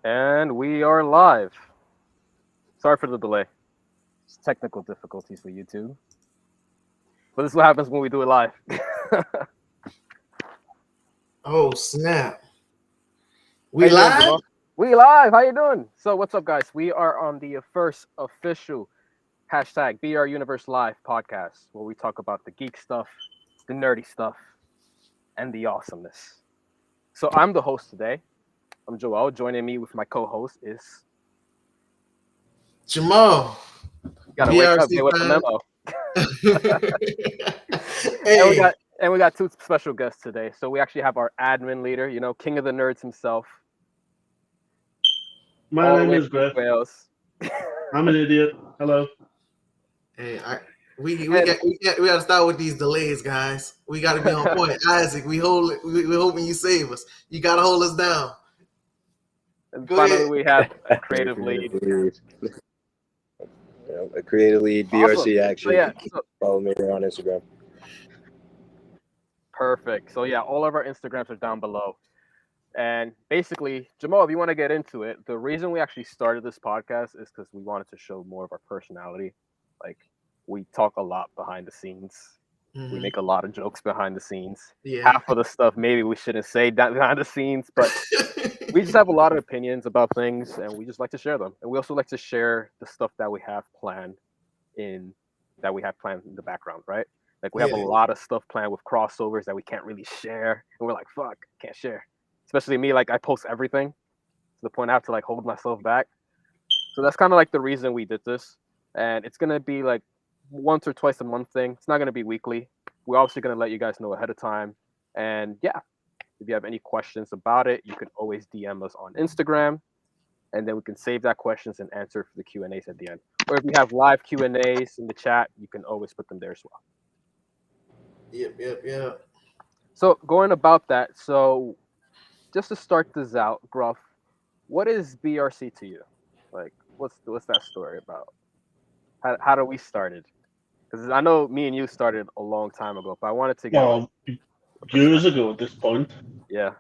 And we are live. Sorry for the delay. It's technical difficulties for YouTube. But this is what happens when we do it live. Oh, snap. We live? We live. How you doing? So what's up, guys? We are on the first official hashtag BR Universe Live podcast, where we talk about the geek stuff, the nerdy stuff, and the awesomeness. So I'm the host today. I'm Joel. Joining me with my co-host is Jamal. gotta wake up. Hey, what's the memo? Hey. And we got two special guests today. So we actually have our admin leader, king of the nerds himself, My all the name way is from Griff. Wales. I'm an idiot. Hello. Hey, we And- gotta start with these delays, guys. We gotta be on point. Isaac, we hoping you save us. You gotta hold us down. And Go finally, ahead. we have a creative lead. A creative lead, BRC Awesome. action. So yeah, Follow me on Instagram. perfect. So yeah, all of our Instagrams are down below. And basically, Jamal, if you want to get into it, the reason we actually started this podcast is because we wanted to show more of our personality. Like, we talk a lot behind the scenes. We make a lot of jokes behind the scenes. Yeah. Half of the stuff maybe we shouldn't say behind the scenes, but we just have a lot of opinions about things, and we just like to share them. And we also like to share the stuff that we have planned in the background, right? Like we have a lot of stuff planned with crossovers that we can't really share, and we're like, fuck, can't share. Especially me, like I post everything to the point I have to like hold myself back. So that's kind of like the reason we did this, and it's gonna be like once or twice a month thing. It's not gonna be weekly. We're obviously gonna let you guys know ahead of time, and yeah, if you have any questions about it, you can always DM us on Instagram, and then we can save that questions and answer for the Q&As at the end. Or if you have live Q&As in the chat, you can always put them there as well. Yep. So going about that, so just to start this out, Gruff, what is BRC to you? Like, what's that story about? How do we started? Because I know me and you started a long time ago, but I wanted to get Years ago at this point. Yeah.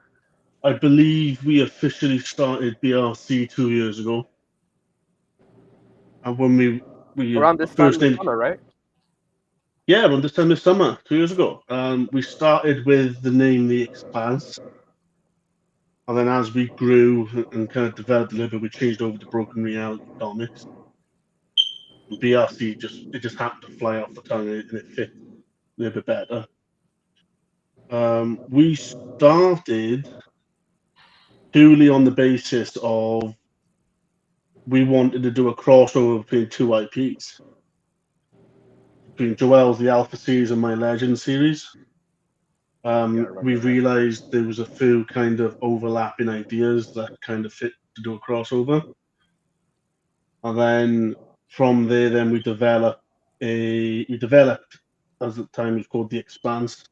I believe we officially started BRC 2 years ago. And when we Around this time this summer, right? Yeah, around this time this summer, 2 years ago. We started with the name The Expanse. And then as we grew and kind of developed a little bit, we changed over to Broken Reality Comics. And BRC just happened to fly off the tongue and it fit a little bit better. We started purely on the basis of we wanted to do a crossover between two IPs. Between Joel's The Alpha series and my Legend series. We realized there was a few kind of overlapping ideas that kind of fit to do a crossover. And then from there, then we developed, as at the time it was called The Expanse,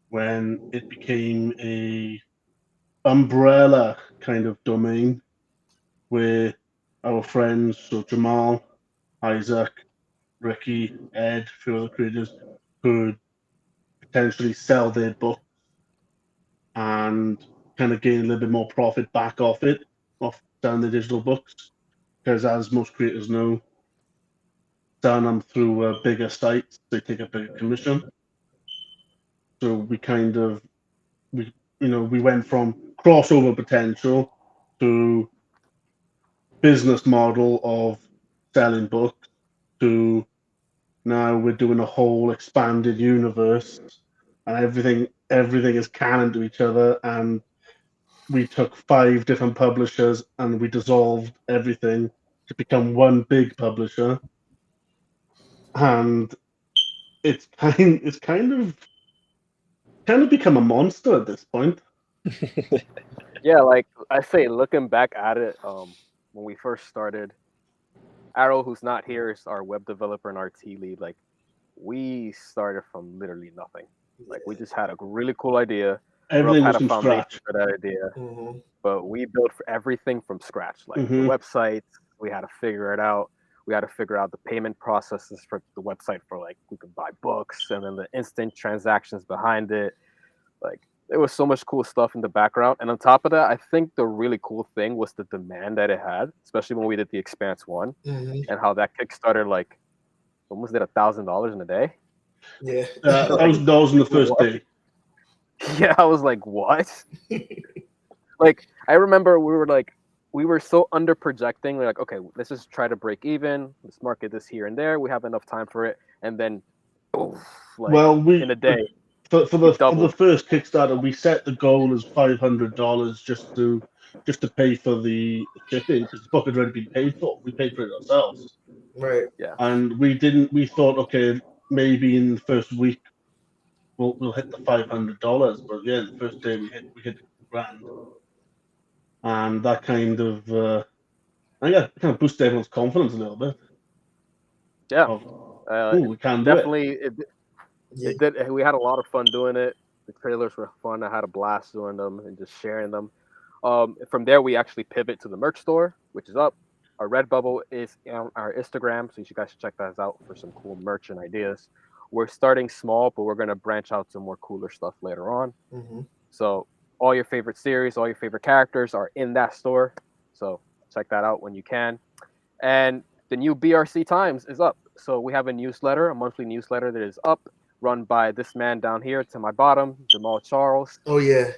when it became a umbrella kind of domain where our friends, so Jamal, Isaac, Ricky, Ed, a few other creators, could potentially sell their book and kind of gain a little bit more profit back off selling the digital books. Because as most creators know, selling them through bigger sites, they take a bigger commission. So we went from crossover potential to business model of selling books to now we're doing a whole expanded universe and everything is canon to each other, and we took 5 different publishers and we dissolved everything to become one big publisher, and it's kind of become a monster at this point. Yeah, like I say, looking back at it, when we first started, Arrow, who's not here, is our web developer and RT lead. Like, we started from literally nothing. Like, we just had a really cool idea. Everything was had a from foundation scratch. for that idea, but we built everything from scratch. Like the website, we had to figure it out. We had to figure out the payment processes for the website for like we could buy books, and then the instant transactions behind it. Like, there was so much cool stuff in the background. And on top of that, I think the really cool thing was the demand that it had, especially when we did the Expanse one, and how that kickstarted like almost did $1,000 in a day. Yeah. That was on the first day. Yeah, I was like, what? Like, I remember we were so under projecting. We're like, okay, let's just try to break even. Let's market this here and there. We have enough time for it. And then, in a day. For the first Kickstarter, we set the goal as $500 just to pay for the shipping, because the book had already been paid for. We paid for it ourselves. Right. Yeah. And we thought, okay, maybe in the first week we'll hit the $500. But yeah, the first day we hit grand, and that kind of I think that kind of boosted everyone's confidence a little bit. Yeah, We can do it. definitely. It did. We had a lot of fun doing it. The trailers were fun. I had a blast doing them and just sharing them. From there, we actually pivot to the merch store, which is up. Our Redbubble is on our Instagram, so you guys should check that out for some cool merch and ideas. We're starting small, but we're gonna branch out to more cooler stuff later on. Mm-hmm. So all your favorite series, all your favorite characters are in that store. So check that out when you can. And the new BRC Times is up. So we have a newsletter, a monthly newsletter that is up, run by this man down here to my bottom, Jamal Charles. Oh yeah.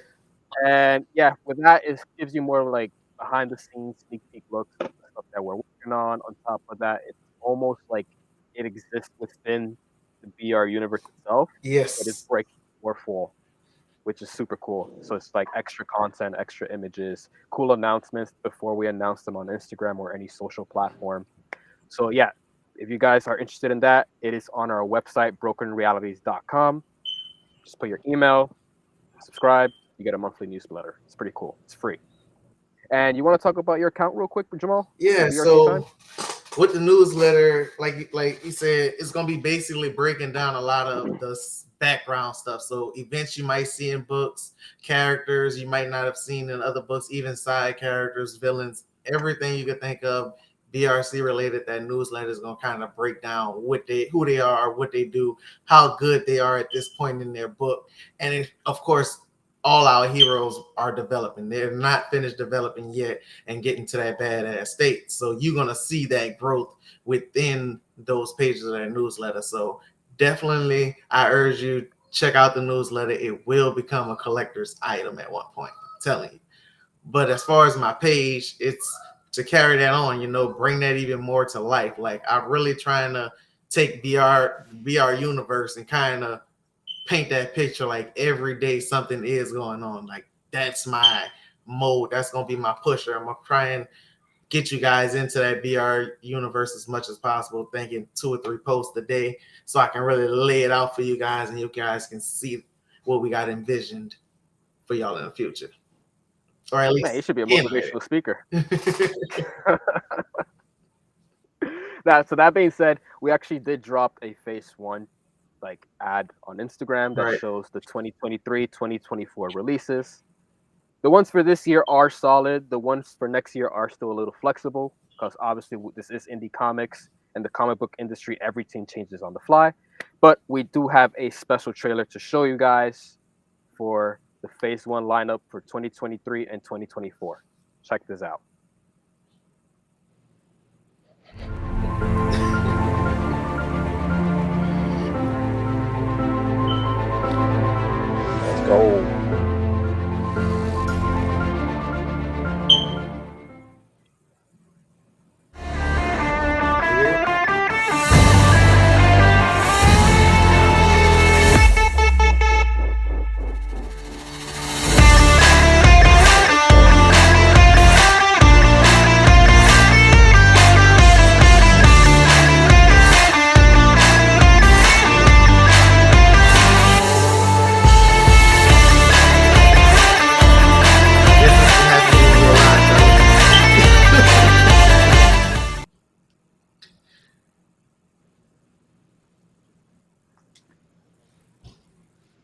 And yeah, with that, it gives you more like behind the scenes sneak peek looks at the stuff that we're working on. On top of that, it's almost like it exists within the BR universe itself. Yes. But it's breaking more full, which is super cool. So it's like extra content, extra images, cool announcements before we announce them on Instagram or any social platform. So yeah, if you guys are interested in that, it is on our website, brokenrealities.com. Just put your email, subscribe, you get a monthly newsletter. It's pretty cool. It's free. And you want to talk about your account real quick, Jamal? Yeah, BRC so time? with the newsletter, like you said, it's gonna be basically breaking down a lot of the background stuff. So events you might see in books, characters you might not have seen in other books, even side characters, villains, everything you could think of BRC related. That newsletter is gonna kind of break down who they are, what they do, how good they are at this point in their book, and it, of course, all our heroes are developing. They're not finished developing yet and getting to that badass state. So you're going to see that growth within those pages of that newsletter. So definitely, I urge you, check out the newsletter. It will become a collector's item at one point, I'm telling you. But as far as my page, it's to carry that on, bring that even more to life. Like, I'm really trying to take BR universe and kind of paint that picture. Like, every day something is going on. Like, that's my mode. That's gonna be my pusher. I'm gonna try and get you guys into that BR universe as much as possible, thinking 2 or 3 posts a day, so I can really lay it out for you guys, and you guys can see what we got envisioned for y'all in the future. Or at least, man, you should be a motivational speaker. Now, so that being said, we actually did drop a phase 1 ad on Instagram that shows the 2023-2024 releases. The ones for this year are solid. The ones for next year are still a little flexible because obviously this is indie comics, and the comic book industry, everything changes on the fly. But we do have a special trailer to show you guys for the phase 1 lineup for 2023 and 2024. Check this out. Let's go.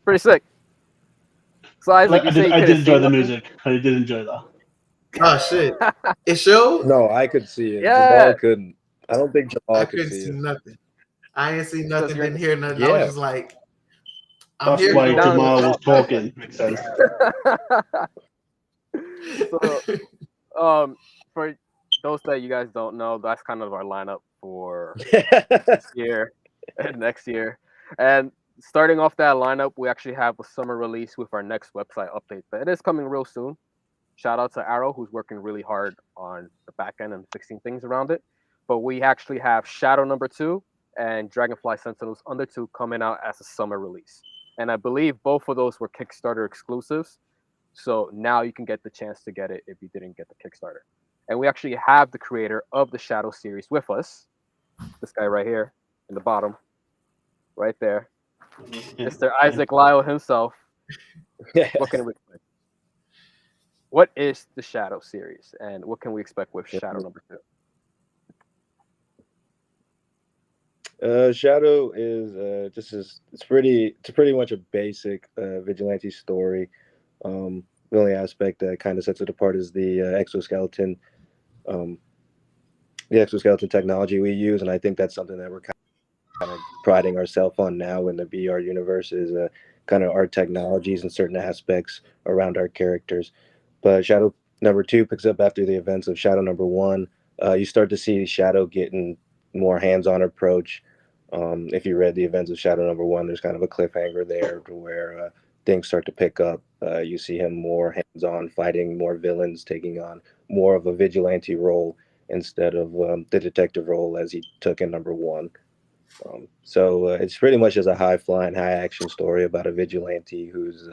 Pretty sick. So Isaac, I did enjoy the nothing? music. I did enjoy that. Oh shit! It showed. No, I could see it. Yeah. Jamal couldn't. I don't think Jamal could couldn't see see it. nothing. I ain't see nothing. you're- Didn't hear nothing. I Yeah. was just like, I'm That's here. why down Jamal the was talking. Makes sense. So, for those that you guys don't know, that's kind of our lineup for this year and next year. And starting off that lineup, we actually have a summer release with our next website update, but it is coming real soon. Shout out to Arrow, who's working really hard on the back end and fixing things around it. But we actually have Shadow number 2 and Dragonfly Sentinels under 2 coming out as a summer release. And I believe both of those were Kickstarter exclusives. So now you can get the chance to get it if you didn't get the Kickstarter. And we actually have the creator of the Shadow series with us. This guy right here in the bottom, right there. Mr. Isaac Lyle himself. What can we expect? What is the Shadow series, and what can we expect with Shadow number 2? Shadow is it's pretty much a basic vigilante story. The only aspect that kind of sets it apart is um, the exoskeleton technology we use, and I think that's something that we're kind of priding ourselves on now in the BR universe is kind of our technologies and certain aspects around our characters. But Shadow number 2 picks up after the events of Shadow number 1. You start to see Shadow getting more hands-on approach. If you read the events of Shadow number 1, there's kind of a cliffhanger there to where things start to pick up. You see him more hands-on, fighting more villains, taking on more of a vigilante role instead of the detective role as he took in number 1. So it's pretty much just a high-flying, high-action story about a vigilante who's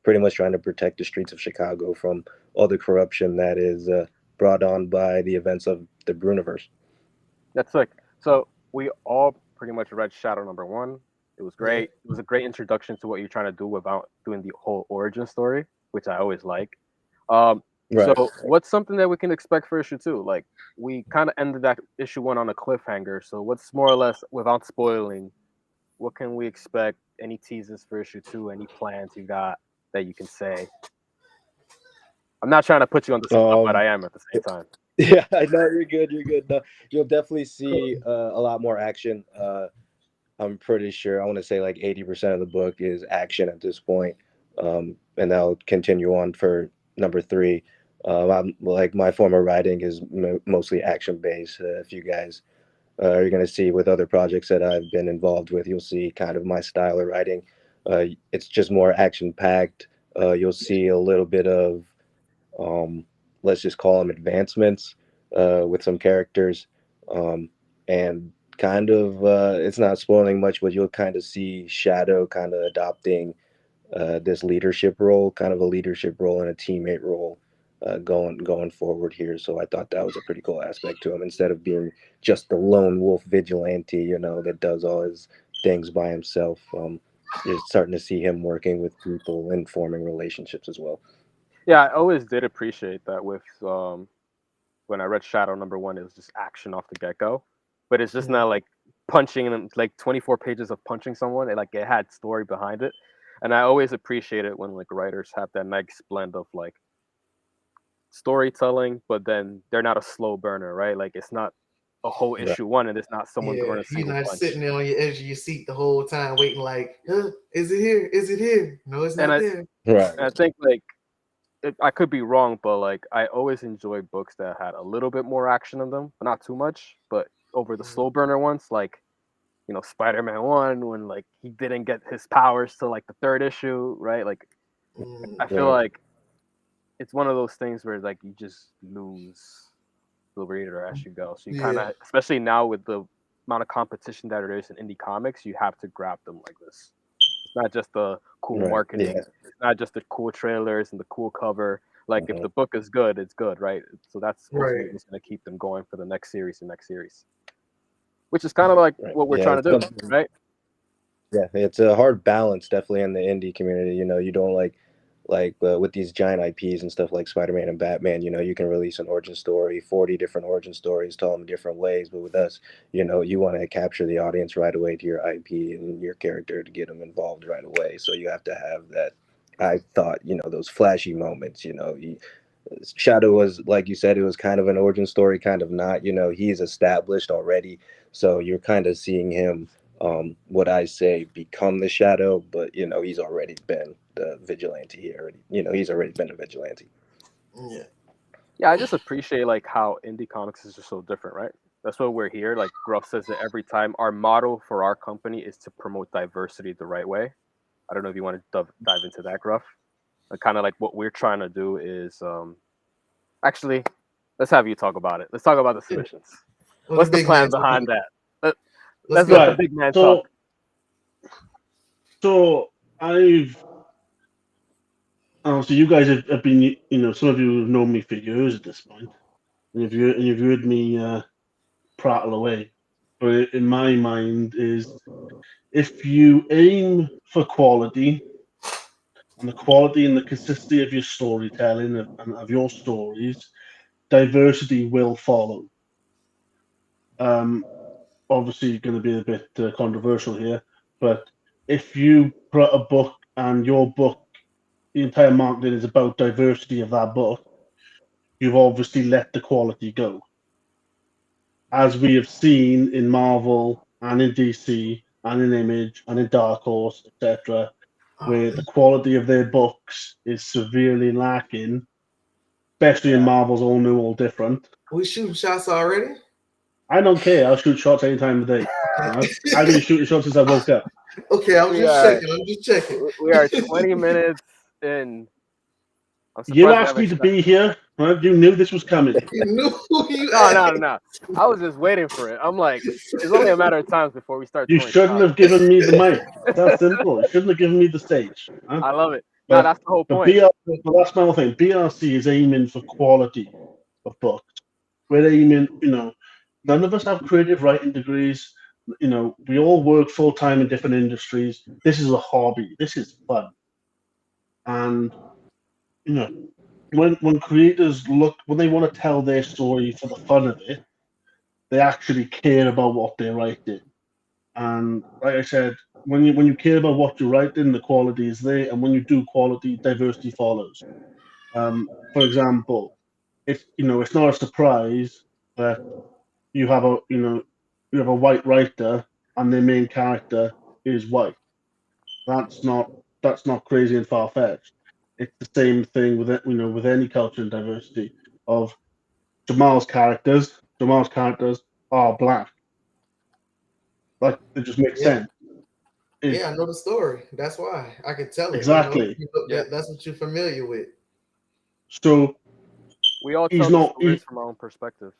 pretty much trying to protect the streets of Chicago from all the corruption that is brought on by the events of the Bruniverse. That's like, so we all pretty much read Shadow number 1. It was great. It was a great introduction to what you're trying to do without doing the whole origin story, which I always like. Right. So what's something that we can expect for issue 2? Like, we kind of ended that issue 1 on a cliffhanger. So what's more or less, without spoiling, what can we expect? Any teases for issue 2? Any plans you got that you can say? I'm not trying to put you on the spot, but I am at the same time. Yeah, I know you're good. You're good. No, you'll definitely see a lot more action. I'm pretty sure. I want to say like 80% of the book is action at this point, and that'll continue on for number 3. I'm like my form of writing is mostly action based. If you guys are going to see with other projects that I've been involved with, you'll see kind of my style of writing. It's just more action packed. You'll see a little bit of um, let's just call them advancements with some characters, and kind of it's not spoiling much, but you'll kind of see Shadow kind of adopting this leadership role, kind of a leadership role and a teammate role going forward here. So I thought that was a pretty cool aspect to him instead of being just the lone wolf vigilante, that does all his things by himself. You're starting to see him working with people and forming relationships as well. Yeah, I always did appreciate that with when I read Shadow number 1, it was just action off the get go, but it's just not like punching and like 24 pages of punching someone. It had story behind it, and I always appreciate it when like writers have that nice blend of like storytelling, but then they're not a slow burner, right? Like it's not a whole Right. issue 1, and it's not someone Yeah, throwing a you're single not punch. sitting there on your edge of your seat the whole time waiting like, is it here? Is it here? No, it's And not there. Right. I think like I could be wrong, but like I always enjoy books that had a little bit more action in them, but not too much. But over the slow burner ones, like Spider-Man 1, when like he didn't get his powers till like the 3rd issue, right? Like I feel Right. like it's one of those things where like you just lose the reader as you go. So you kind of, especially now with the amount of competition that there is in indie comics, you have to grab them like this. It's not just the cool Right. marketing. Yeah. It's not just the cool trailers and the cool cover. Like if Mhm. the book is good, it's good, right? So that's ultimately Right. what's going to keep them going for the next series and next series, which is kind of like Right. what we're Yeah. trying to do, right? Yeah, it's a hard balance, definitely in the indie community. You don't like with these giant IPs and stuff like Spider-Man and Batman. You can release an origin story, 40 different origin stories, tell them different ways. But with us, you want to capture the audience right away to your IP and your character to get them involved right away. So you have to have that. I thought, those flashy moments. Shadow was, like you said, it was kind of an origin story, kind of not. He's established already, so you're kind of seeing him, what I say, become the Shadow, but he's already been the vigilante. He's already been a vigilante. Yeah. Yeah, I just appreciate like how indie comics is just so different, right? That's why we're here. Like Gruff says it every time. Our motto for our company is to promote diversity the right way. I don't know if you want to dive into that, Gruff. Kind of like what we're trying to do is actually, let's have you talk about it. Let's talk about the submissions. Well, What's the big man plan behind that? Let's Let's let go. the big man So, talk. so so you guys have been, some of you have known me for years at this point, and you've heard me prattle away. but in my mind is if you aim for quality and the quality and the consistency of your storytelling and of your stories, diversity will follow. Um, Obviously, going to be a bit controversial here, but if you put a book and your book, the entire marketing is about diversity of that book, you've obviously let the quality go. As we have seen in Marvel and in DC and in Image and in Dark Horse, etc., where the quality of their books is severely lacking, especially in Marvel's All New, All Different. We shooting shots already? I don't care. I'll shoot shots any time of the day. I've been shooting shots since I woke up. Okay, I'm just checking. We are 20 minutes in. I'm You surprised we asked me haven't to be here. Right? You knew this was coming. You knew who you No. I was just waiting for it. I'm like, it's only a matter of time before we start. You throwing shouldn't shots. have given me the mic. That's simple. You shouldn't have given me the stage. Huh? I love it. No, that's the whole But point. but that's my whole thing. BRC is aiming for quality of books. We're aiming, none of us have creative writing degrees. We all work full time in different industries. This is a hobby. This is fun. And when creators when they want to tell their story for the fun of it, they actually care about what they're writing. And like I said, when you care about what you're writing, the quality is there, and when you do quality, diversity follows. For example, it's not a surprise that you have a white writer and their main character is white. That's not crazy and far fetched. It's the same thing with with any culture and diversity of Jamal's characters. Jamal's characters are black. Like it just makes sense. Yeah, I know the story. That's why I can tell it. Exactly. That's what you're familiar with. So We all he's tell the not stories from our own perspectives.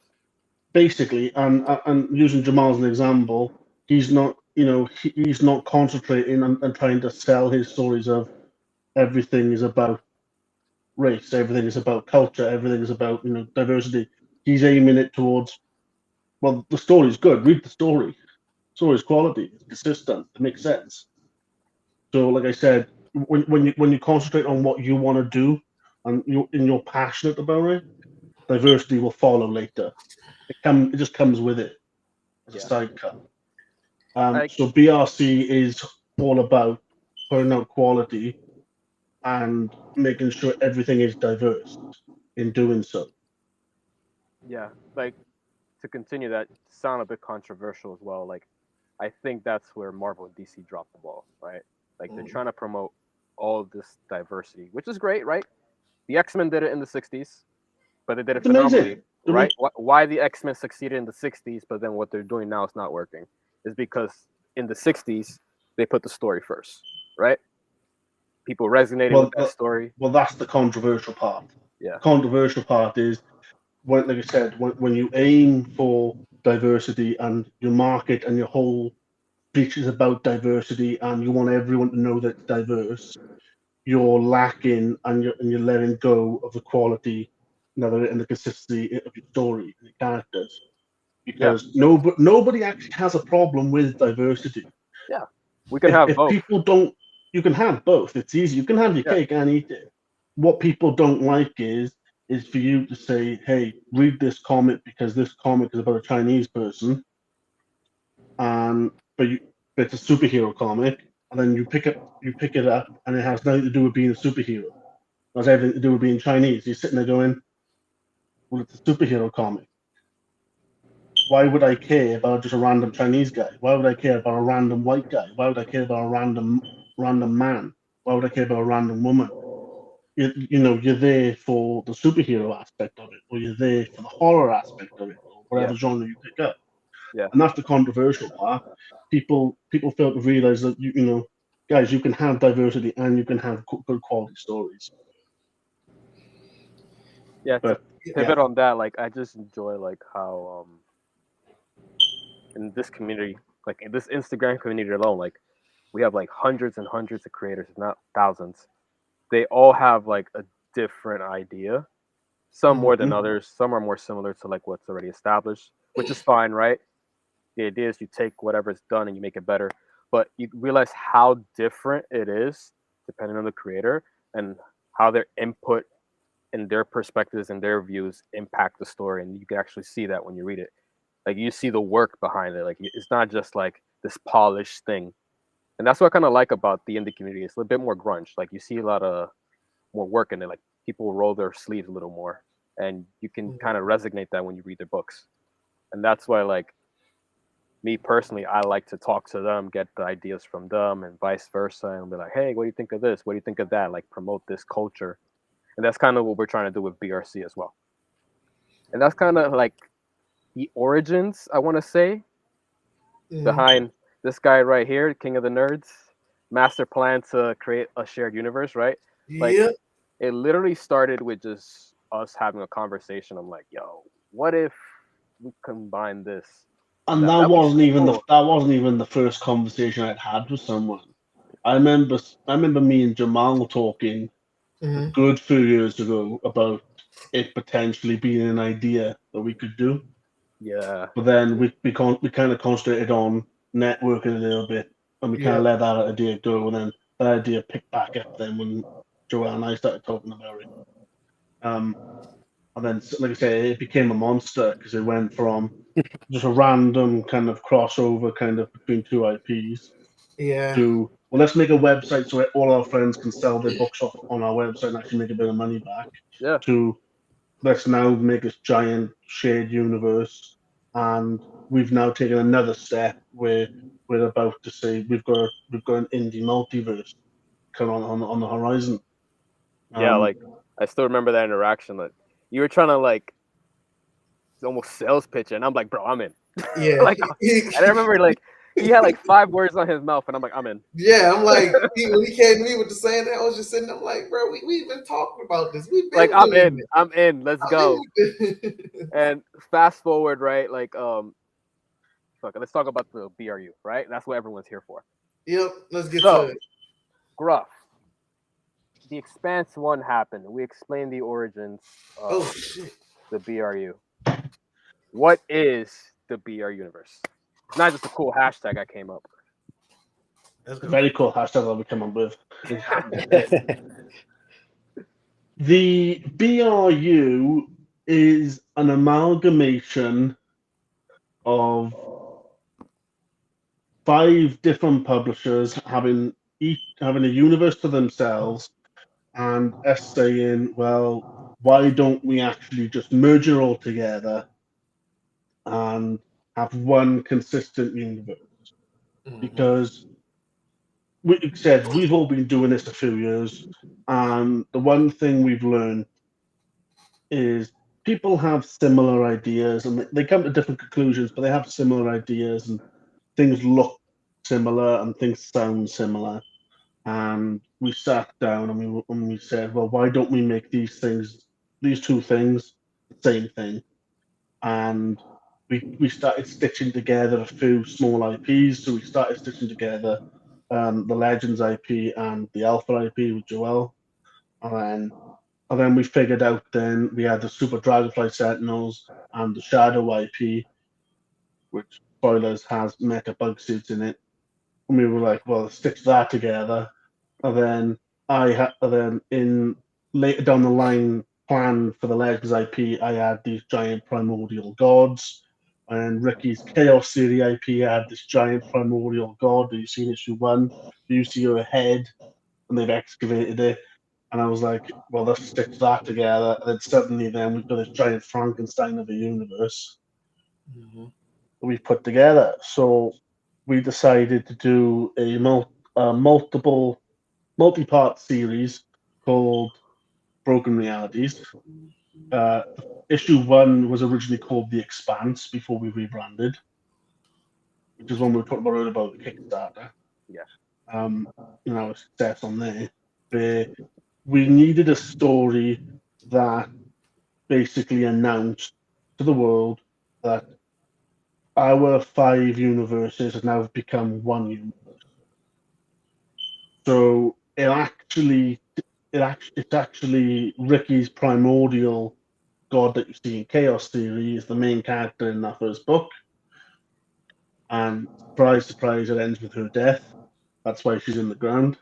basically, and using Jamal as an example, he's not he's not concentrating and trying to sell his stories of everything is about race, everything is about culture, everything is about diversity. He's aiming it towards, well, the story's good. Read the story. Story's quality. It's consistent. It makes sense. So, like I said, when you concentrate on what you want to do and you're passionate about it, diversity will follow later. It just comes with it as a sidecut. So BRC is all about putting out quality and making sure everything is diverse in doing so. Yeah, like to continue that, sound a bit controversial as well. Like, I think that's where Marvel and DC dropped the ball, right? Like they're trying to promote all of this diversity, which is great, right? The X-Men did it in the '60s, but they did it It's amazing. phenomenally, right? Why the X-Men succeeded in the '60s, but then what they're doing now is not working, is because in the '60s they put the story first, right? People resonated with that story. Well, that's the controversial part. Yeah. The controversial part is like I said, when you aim for diversity and your market and your whole speech is about diversity and you want everyone to know that it's diverse, you're lacking and you're letting go of the quality and the consistency of your story and your characters. Because nobody actually has a problem with diversity. Yeah. We can have if both. people don't, you can have both. It's easy. You can have your cake and eat it. What people don't like is for you to say, "Hey, read this comic because this comic is about a Chinese person," and but it's a superhero comic, and then you pick it up, and it has nothing to do with being a superhero. It has everything to do with being Chinese. You're sitting there going, "Well, it's a superhero comic. Why would I care about just a random Chinese guy? Why would I care about a random white guy? Why would I care about a random man? Why would I care about a random woman?" You're there for the superhero aspect of it, or you're there for the horror aspect of it, or whatever genre you pick up. Yeah. And that's the controversial part. People fail to realize that guys, you can have diversity and you can have good quality stories. Yeah, to pivot on that, like I just enjoy like how in this community, like in this Instagram community alone, like we have like hundreds and hundreds of creators, if not thousands. They all have like a different idea. Some more than others. Some are more similar to like what's already established, which is fine, right? The idea is you take whatever's done and you make it better, but you realize how different it is depending on the creator and how their input and their perspectives and their views impact the story, and you can actually see that when you read it. Like you see the work behind it. Like it's not just like this polished thing, and that's what I kind of like about the indie community. It's a little bit more grunge. Like you see a lot of more work in it. Like people roll their sleeves a little more, and you can kind of resonate that when you read their books. And that's why, like me personally, I like to talk to them, get the ideas from them, and vice versa, and be like, "Hey, what do you think of this? What do you think of that?" Like promote this culture, and that's kind of what we're trying to do with BRC as well. And that's kind of like the origins, I want to say, behind this guy right here, King of the Nerds, master plan to create a shared universe, right? Like Yep. it literally started with just us having a conversation. I'm like, yo, what if we combine this? And That'd be so cool. that wasn't even the first conversation I'd had with someone. I remember me and Jamal talking a Mhm. good few years ago about it potentially being an idea that we could do. Yeah, But then we kind of concentrated on networking a little bit, and we kind Yeah. of let that idea go, and then that idea picked back up then when Joel and I started talking about it. Um, and then, like I say, it became a monster because it went from just a random kind of crossover kind of between two IPs Yeah. to, well, let's make a website so all our friends can sell their books off on our website and actually make a bit of money back, yeah, to let's now make this giant shared universe. And we've now taken another step where we're about to say we've got an indie multiverse coming on the horizon. yeah. Like I still remember that interaction. That you were trying to like almost sales pitch it, and I'm like, bro, I'm in. Yeah. Like, and I remember like he had like 5 words on his mouth, and I'm like, I'm in. Yeah, I'm like, when he came to me with the saying that, I was just sitting there, I'm like, bro, we've been talking about this. We've Like been I'm doing in. it. I'm in. Let's I've been go. with this. And fast forward, right? Like fuck, let's talk about the BRU, right? That's what everyone's here for. Yep, let's get to So, it. Gruff, the Expanse one happened. We explained the origins Oh of shit. the BRU. What is the BR universe? It's not just a cool hashtag I came up Let's go. Very cool hashtag that we come up with. The BRU is an amalgamation of 5 different publishers having a universe to themselves, and us saying, well, why don't we actually just merge it all together and have one consistent universe? Because we said we've all been doing this a few years, and the one thing we've learned is people have similar ideas and they come to different conclusions, but they have similar ideas and things look similar and things sound similar. And we sat down and we said, well, why don't we make these two things, the same thing? And we started stitching together a few small IPs. So we started stitching together the Legends IP and the Alpha IP with Joel. And then we figured out then we had the Super Dragonfly Sentinels and the Shadow IP, which, spoilers, has mecha bug suits in it. And we were like, well, let's stitch that together. And then in later down the line, planned for the Legends IP, I had these giant primordial gods. And Ricky's Chaos Theory IP had this giant primordial god that you see in issue 1. You see her head, and they've excavated it. And I was like, well, let's stitch that together. And then suddenly, then we've got this giant Frankenstein of a universe that we've put together. So we decided to do a multi-part series called Broken Realities. Issue 1 was originally called The Expanse before we rebranded, which is one we were talking about the Kickstarter. Yeah. Our success on there. Where we needed a story that basically announced to the world that our 5 universes have now become one universe. So it's actually Ricky's primordial god that you see in Chaos Theory is the main character in that first book. and surprise, surprise, it ends with her death. That's why she's in the ground.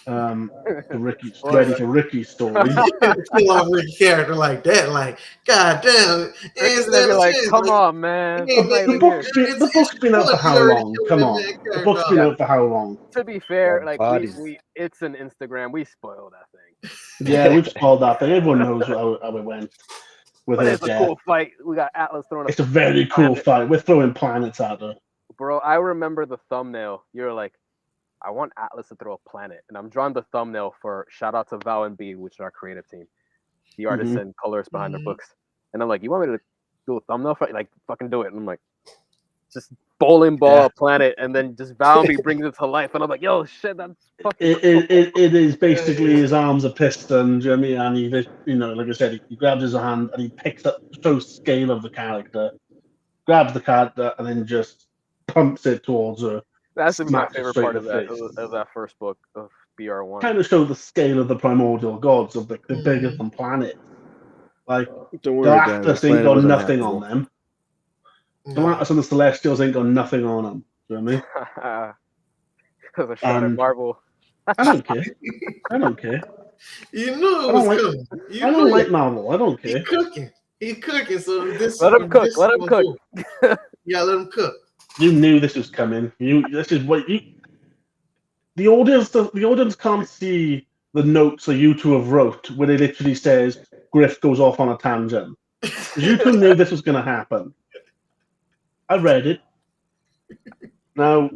For Ricky's ready for Ricky's story. Kill off Rick's character like that, like god damn. Ricky's gonna be like, come on, man. Yeah, I'm not even The book's been out for how long? Come on. The book's been out for how long? To be fair, like bodies. we it's an Instagram. We spoil that thing. Yeah, we've spoiled that thing. Everyone knows how it went with But her it's a death. cool fight. We got Atlas throwing It's a very cool planet. fight. We're throwing planets at her. Bro, I remember the thumbnail. You're like, I want Atlas to throw a planet. And I'm drawing the thumbnail for shout out to Val and B, which is our creative team. The artists and colors behind their books. And I'm like, you want me to do a thumbnail for it? Like, fucking do it. And I'm like, just bowling ball a planet, and then just Val and B brings it to life. And I'm like, yo, shit, that's fucking It is basically his arms are piston, do you know what I mean? And he, like I said, he grabs his hand and he picks up the scale of the character, grabs the character, and then just pumps it towards her. That's my smacks favorite straight part in of the that first book of BR1. Kind of show the scale of the primordial gods, of the bigger than planet. Like, Don't worry, guys. Galactus ain't got nothing on them. Galactus and the Celestials ain't got nothing on them. Do you know what I mean? Because I shot at Marvel. I don't care. I don't care. You knew it was coming. I don't like Marvel. I don't care. He's cooking. So this. Let him cook. Let him cook. Yeah, let him cook. You knew this was coming. This is what you. The audience can't see the notes that you two have wrote where it literally says Griff goes off on a tangent. You two knew this was going to happen. I read it. Now,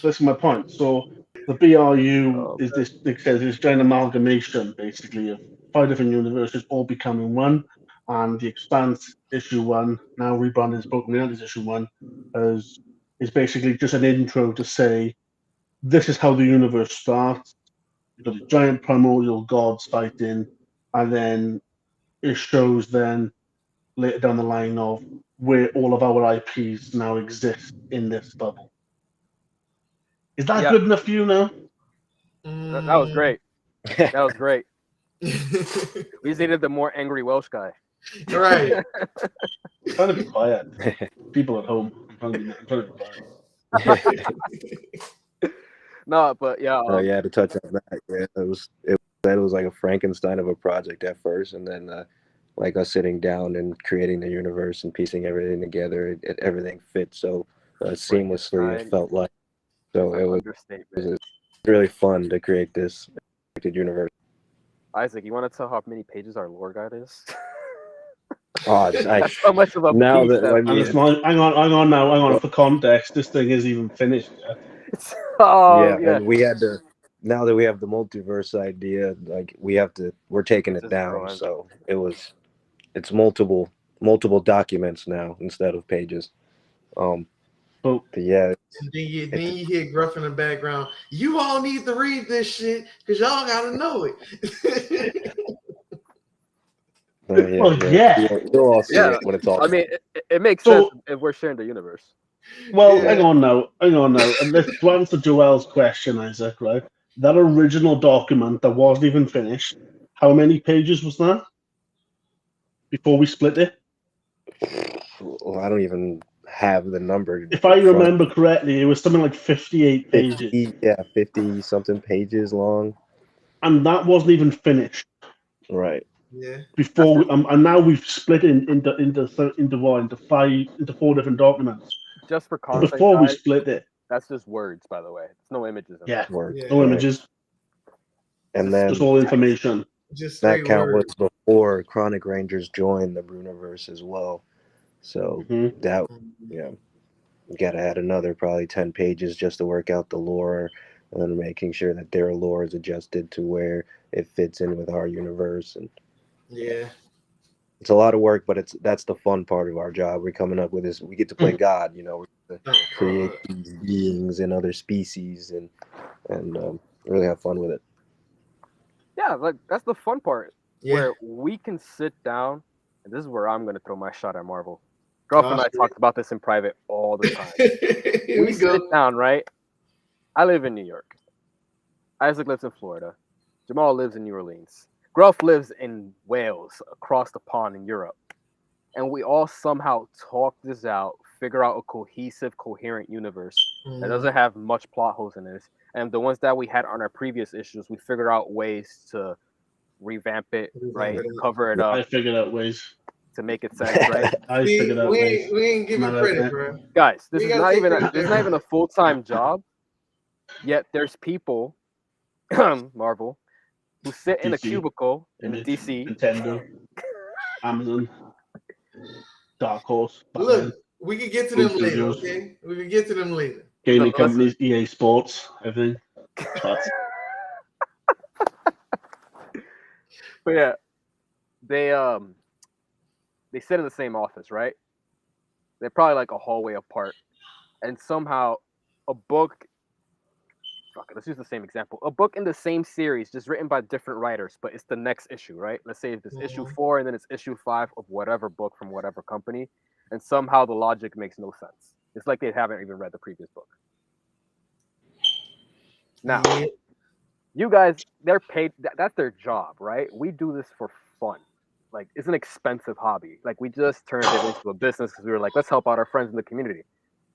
this is my point. So the BRU is this. It says this giant amalgamation, basically, of 5 different universes all becoming one, and the Expanse issue 1, now rebranded as Broken Realities issue 1, is basically just an intro to say this is how the universe starts. You've got the giant primordial gods fighting, and then it shows then later down the line of where all of our IPs now exist in this bubble. Is that good enough for you now? That was great. That was great. We just needed the more angry Welsh guy. Right. I'm trying to be quiet. People at home. I'm trying to be quiet. No, but yeah. Yeah, to touch on that, yeah, it was like a Frankenstein of a project at first, and then like us sitting down and creating the universe and piecing everything together, everything fits so seamlessly. It felt like so it was really fun to create this universe. Isaac, you want to tell how many pages our lore guide is? Oh, That's so much of a now piece that I mean, hang on. For context, this thing isn't even finished yet. And we had to. Now that we have the multiverse idea, like we're taking it down. So it's multiple documents now instead of pages. But yeah. And then you hear Gruff in the background. You all need to read this shit because y'all gotta know it. You'll all see it when it's all. I mean, it makes sense if we're sharing the universe. Well, hang on now. And to answer Joel's question, Isaac, right? That original document that wasn't even finished, how many pages was that before we split it? Well, I don't even have the number. If I remember correctly, it was something like 58 pages. 50 something pages long. And that wasn't even finished. Right. Yeah. Before and now we've split it into 4 different documents. Just for context, before we split it. That's just words, by the way. It's no images. Words. No images. And then just all information. Just that count was before Chronic Rangers joined the Bruniverse as well. So that you gotta add another probably 10 pages just to work out the lore, and then making sure that their lore is adjusted to where it fits in with our universe. And it's a lot of work, but that's the fun part of our job. We're coming up with this. We get to play God, we get to create these beings and other species, and really have fun with it. Yeah, like that's the fun part, where we can sit down, and this is where I'm gonna throw my shot at Marvel. Gruff and I talked about this in private all the time. we sit down, right? I live in New York. Isaac lives in Florida. Jamal lives in New Orleans. Gruff lives in Wales, across the pond in Europe. and we all somehow talk this out, figure out a cohesive, coherent universe that doesn't have much plot holes in it. And the ones that we had on our previous issues, we figure out ways to revamp it, right? Cover it I up figured out ways. to make it sense, right? I See, figured out ways. we ain't giving No, credit, no. bro. Guys, this We is gotta not take even credit this is there. not even a full-time job. Yet there's people, Marvel, who sit in a DC, cubicle in Image, DC. Nintendo, Amazon, Dark Horse, Batman, Look, we can get to Blue them later, Studios. okay? We can get to them later. gaming Listen. companies, EA Sports, everything. But But yeah, they sit in the same office, right? They're probably like a hallway apart, and somehow a book. Fuck it, let's use the same example. A book in the same series, just written by different writers, but it's the next issue, right? Let's say it's issue 4, and then it's issue 5 of whatever book from whatever company, and somehow the logic makes no sense. It's like they haven't even read the previous book. Now, Yeah. you guys, they're paid. That's their job, right? We do this for fun. Like, it's an expensive hobby. Like, we just turned it into a business because we were like, let's help out our friends in the community.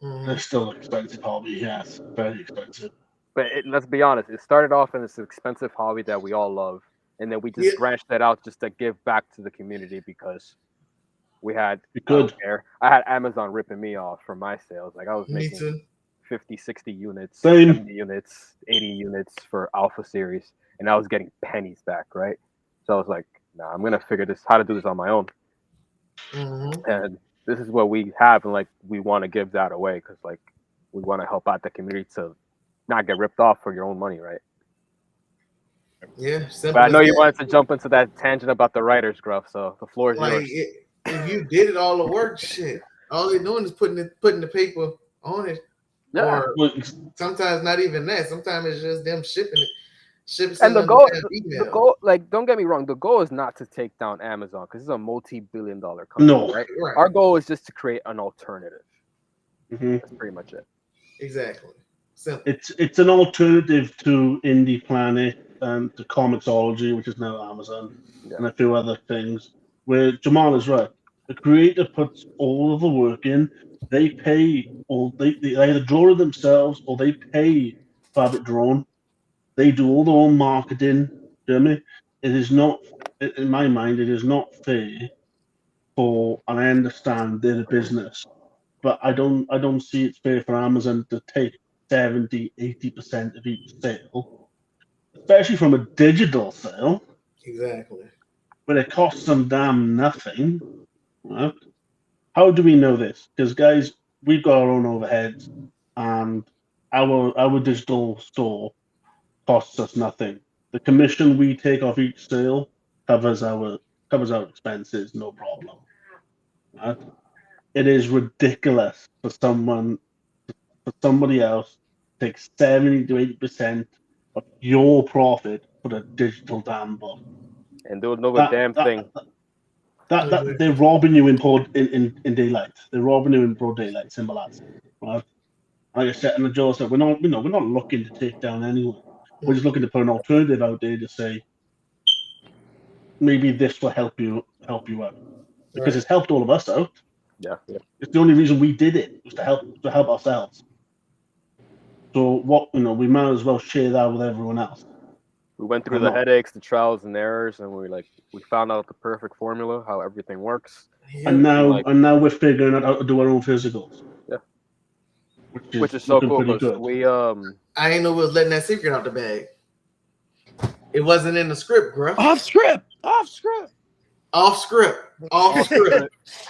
they're still an expensive hobby, yes. Very expensive. But let's be honest, it started off in this expensive hobby that we all love, and then we just branched that out just to give back to the community because we had. I had Amazon ripping me off for my sales. Like, I was Me making too. 50, 60 units, Same. 70 units, 80 units for Alpha Series, and I was getting pennies back, right? So I was like, nah, I'm gonna figure this how to do this on my own. And this is what we have, and like we want to give that away because like we want to help out the community to not get ripped off for your own money, right? Yeah, simple. But I know as you that. wanted to jump into that tangent about the writers, Gruff. So the floor is Like yours. if you did it all the work, shit. All they're doing is putting the paper on it. Yeah. Or sometimes not even that. Sometimes it's just them shipping it. And the goal, like, don't get me wrong, the goal is not to take down Amazon because it's a multi-billion-dollar company, No. right? Our goal is just to create an alternative. Mm-hmm. That's pretty much it. Exactly. Simple. It's an alternative to Indie Planet and to Comixology, which is now Amazon, and a few other things. Where Jamal is right. The creator puts all of the work in. They pay, or they either draw it themselves or they pay to have it drawn. They do all their own marketing. Jeremy, it is not, in my mind, it is not fair for, and I understand they're a business, but I don't see it's fair for Amazon to take 70-80% of each sale, especially from a digital sale. Exactly. But it costs them damn nothing. Right? How do we know this? Because guys, we've got our own overheads, and our digital store costs us nothing. The commission we take off each sale covers our expenses, no problem. Right? It is ridiculous for somebody else to take 70-80% of your profit for a digital damn book. And do another damn thing. That they're robbing you in daylight. They're robbing you in broad daylight, simple as. Right? Like I said, and the Joe said, we're not looking to take down anyone. We're just looking to put an alternative out there to say maybe this will help you out. Because it's helped all of us out. Yeah. It's the only reason we did it, was to help ourselves. So we might as well share that with everyone else. We went through the headaches, the trials and errors, and we found out the perfect formula, how everything works. And now we're figuring out how to do our own physicals. Yeah. Which is so cool because we I ain't know we was letting that secret out the bag. It wasn't in the script, bro. Off script.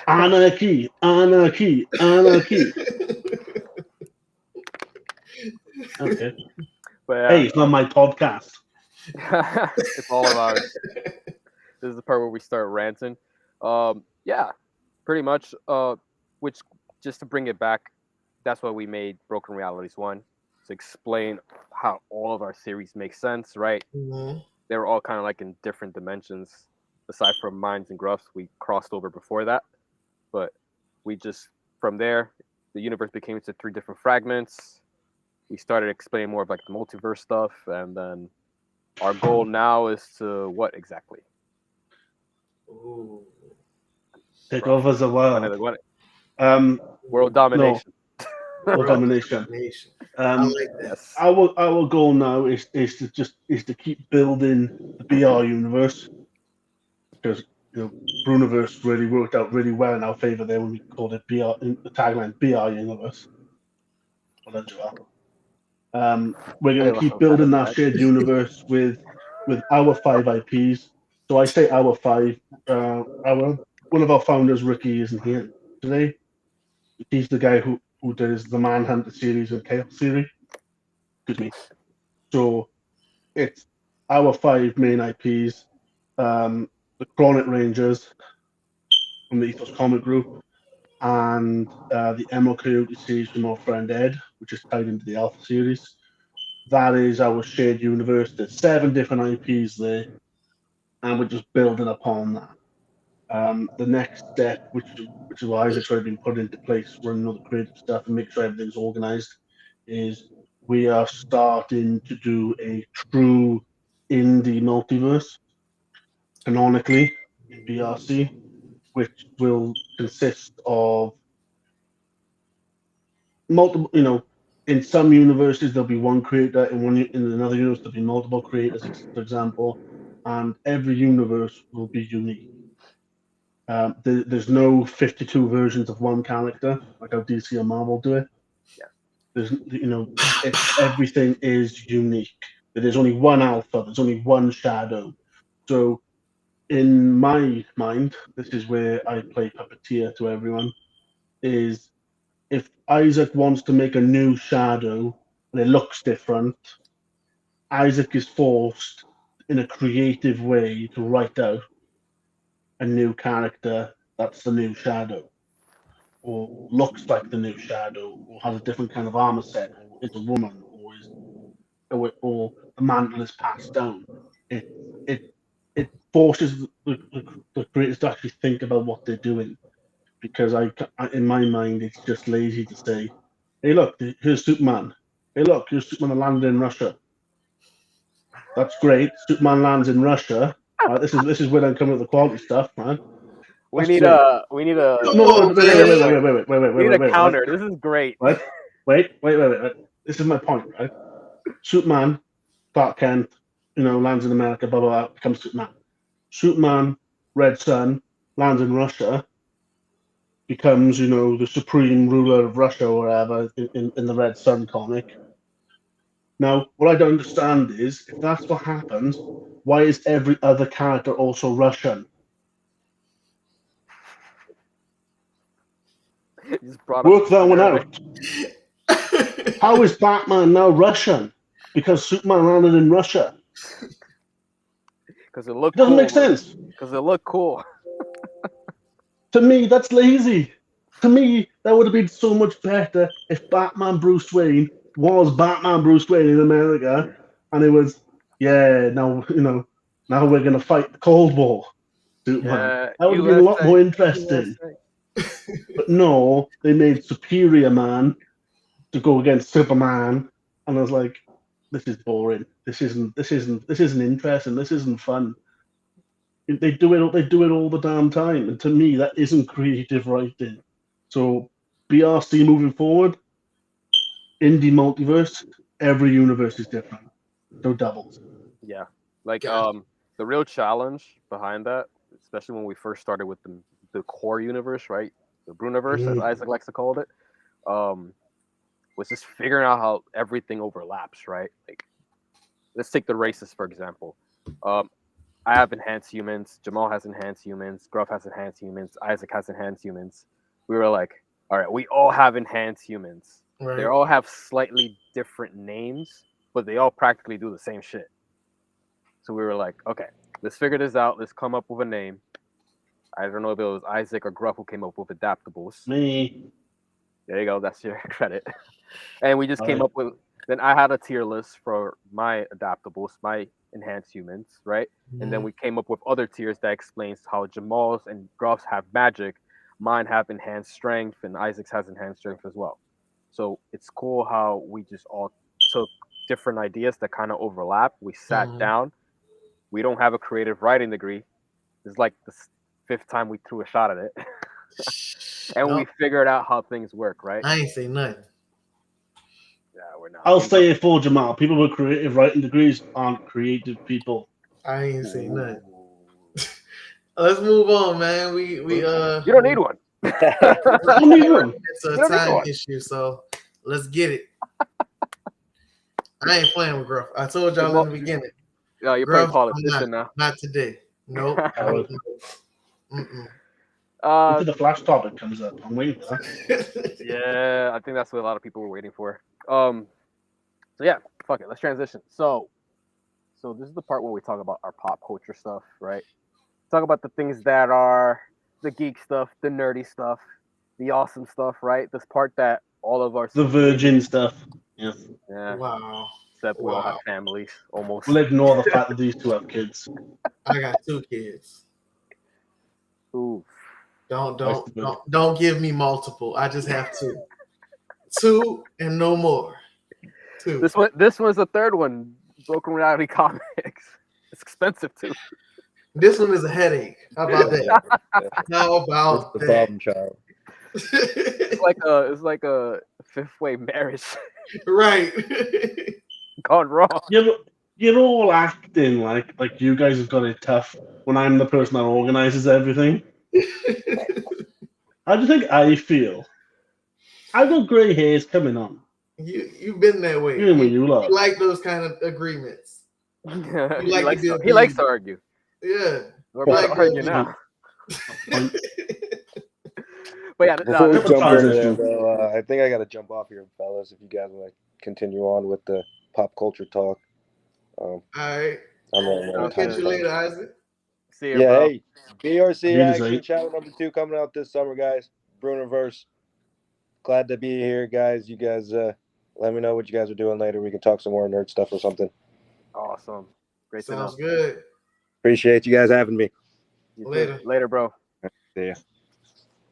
Anarchy. Okay. But, hey, it's not my podcast. It's all of ours. This is the part where we start ranting. Yeah, pretty much. Which, just to bring it back, that's why we made Broken Realities 1, to explain how all of our series make sense, right? Mm-hmm. They were all kind of like in different dimensions. Aside from Minds and Gruffs, we crossed over before that. But we just, from there, the universe became into 3 different fragments. We started explaining more of like the multiverse stuff, and then our goal now is to what exactly? Ooh. take Bro. over the One of world. the- World domination. World domination. I like that. Yes. Our goal now is to keep building the BR universe, because BRUNIVERSE really worked out really well in our favor there when we called it BR, the tagline BR Universe. We're going to keep building that shared universe with our 5 IPs. So I say our 5. One of our founders, Ricky, isn't here today. He's the guy who does the Manhunter series and Chaos series. Excuse me. So it's our 5 main IPs: the Chronic Rangers from the Ethos Comic Group, and the Emerald Coyote series from our friend Ed, which is tied into the Alpha series. That is our shared universe. There's 7 different IPs there, and we're just building upon that. The next step, which is why Isaac's already been put into place, running all the creative stuff and make sure everything's organized, is we are starting to do a true indie multiverse canonically in BRC, which will consist of multiple, in some universes there'll be one creator, in another universe there'll be multiple creators, for example, and every universe will be unique. There's no 52 versions of one character like how DC or Marvel do it. Yeah. There's everything is unique. There's only one alpha. There's only one shadow. So in my mind, this is where I play puppeteer to everyone. Is if Isaac wants to make a new shadow and it looks different, Isaac is forced in a creative way to write out a new character that's the new shadow, or looks like the new shadow, or has a different kind of armor set, or is a woman, or the mantle is passed down. It forces the creators to actually think about what they're doing, because in my mind it's just lazy to say, hey look, here's Superman. Hey look, here's Superman landed in Russia. That's great. Superman lands in Russia. This is where I'm coming with the quality stuff, man. We need a No, wait, counter. This is great. Wait. This is my point, right? Superman, Clark Kent, lands in America, blah, blah, blah, becomes Superman. Superman, Red Sun, lands in Russia, becomes, the supreme ruler of Russia or whatever in the Red Sun comic. Now, what I don't understand is, if that's what happens, why is every other character also Russian? Work that one out. How is Batman now Russian? Because Superman landed in Russia. Because it looked doesn't make sense. Because it looked cool. To me, that's lazy. To me, that would have been so much better if Batman Bruce Wayne was Batman Bruce Wayne in America, and it was, now we're gonna fight the Cold War. Superman. That would have been a lot more interesting. But no, they made Superior Man to go against Superman, and I was like, this is boring. This isn't interesting. This isn't fun. They do it all the damn time, and to me, that isn't creative writing. So BRC moving forward, indie multiverse, every universe is different. No doubles. Yeah, the real challenge behind that, especially when we first started with the core universe, right? The BRUNIVERSE, as Isaac likes to call it, was just figuring out how everything overlaps, right? Like, let's take the races for example. I have enhanced humans. Jamal has enhanced humans. Gruff has enhanced humans. Isaac has enhanced humans. We were like, all right, we all have enhanced humans. Right. They all have slightly different names, but they all practically do the same shit. So we were like, okay, let's figure this out. Let's come up with a name. I don't know if it was Isaac or Gruff who came up with Adaptables. Me. There you go. That's your credit. And we just came up with. Then I had a tier list for my Adaptables, my enhanced humans, right? Mm-hmm. And then we came up with other tiers that explains how Jamal's and Gruff's have magic, mine have enhanced strength, and Isaac's has enhanced strength as well. So it's cool how we just all took different ideas that kind of overlap. We sat down. We don't have a creative writing degree. It's like the 5th time we threw a shot at it. And No, we figured out how things work, right? I ain't say nothing. Yeah, we're not. I'll say it for Jamal. People with creative writing degrees aren't creative people. I ain't say nothing. Ooh. Let's move on, man. We You don't need one. I don't need one. It's a You don't need time one. issue, so let's get it. I ain't playing with Gruff. I told y'all in the beginning. Yeah, you're playing Gruff, I'm politician now. not today. Nope. Howard. Mm-mm. Until the Flash topic comes up. I'm waiting for that. Yeah, I think that's what a lot of people were waiting for. So yeah, fuck it. Let's transition. So this is the part where we talk about our pop culture stuff, right? Talk about the things that are the geek stuff, the nerdy stuff, the awesome stuff, right? This part that all of our The virgin stuff. Yeah. yeah, Wow. except we all have Wow. families almost. We'll ignore the fact that these two have kids. I got 2 kids. Ooh. Don't give me multiple. I just have 2. 2 and no more. 2. This one's the third one. Broken Reality Comics. It's expensive too. This one is a headache. How about that? How about the that? problem child. It's like a fifth way marriage Right. gone wrong. You're all acting like you guys have got it tough when I'm the person that organizes everything. How do you think I feel? I've got grey hairs coming on. You've been that way. Even when you love. You like those kind of agreements. He likes to argue. Yeah. We're about to argue now. But yeah, Before we no, jump in there, transition. though, I think I got to jump off here, fellas. If you guys want to continue on with the pop culture talk, All right. I'm running out I'll of time. catch you later, Isaac. see you, Yeah, bro. hey, BRC Read his action eight. channel number 2 coming out this summer, guys. BRUNIVERSE. Glad to be here, guys. You guys, let me know what you guys are doing later. We can talk some more nerd stuff or something. Awesome. Great to know. Sounds good. Appreciate you guys having me. You too. Later. Later, bro. See ya.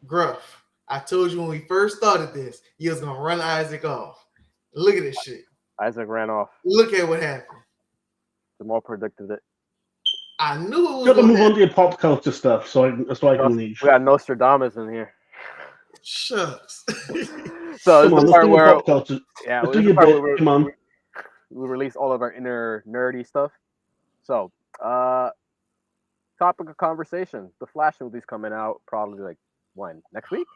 Gruff, I told you when we first started this, you was gonna run Isaac off. Look at this shit. Isaac ran off. Look at what happened. Jamal predicted it. I knew it was Got to gonna move on happen. to your pop culture stuff so I can leave. We got Nostradamus in here. Shucks. So this Come is on, the let's part do your where pop culture. yeah, Let's this do is the your part bit. where Come on. we release all of our inner nerdy stuff. So, topic of conversation: the Flash movie's coming out probably like when next week.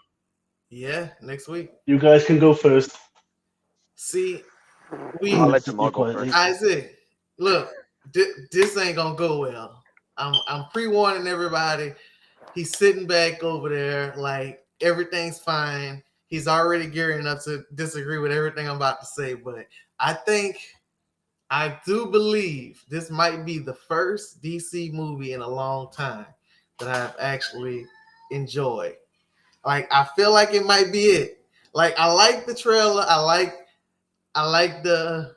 Yeah, next week. You guys can go first. See, I'll let Jamal go Quietly. first. Isaac, look, this ain't gonna go well. I'm pre-warning everybody. He's sitting back over there like everything's fine. He's already gearing up to disagree with everything I'm about to say, but I do believe this might be the first DC movie in a long time that I've actually enjoyed. Like, I feel like it might be it. Like, I like the trailer. I like the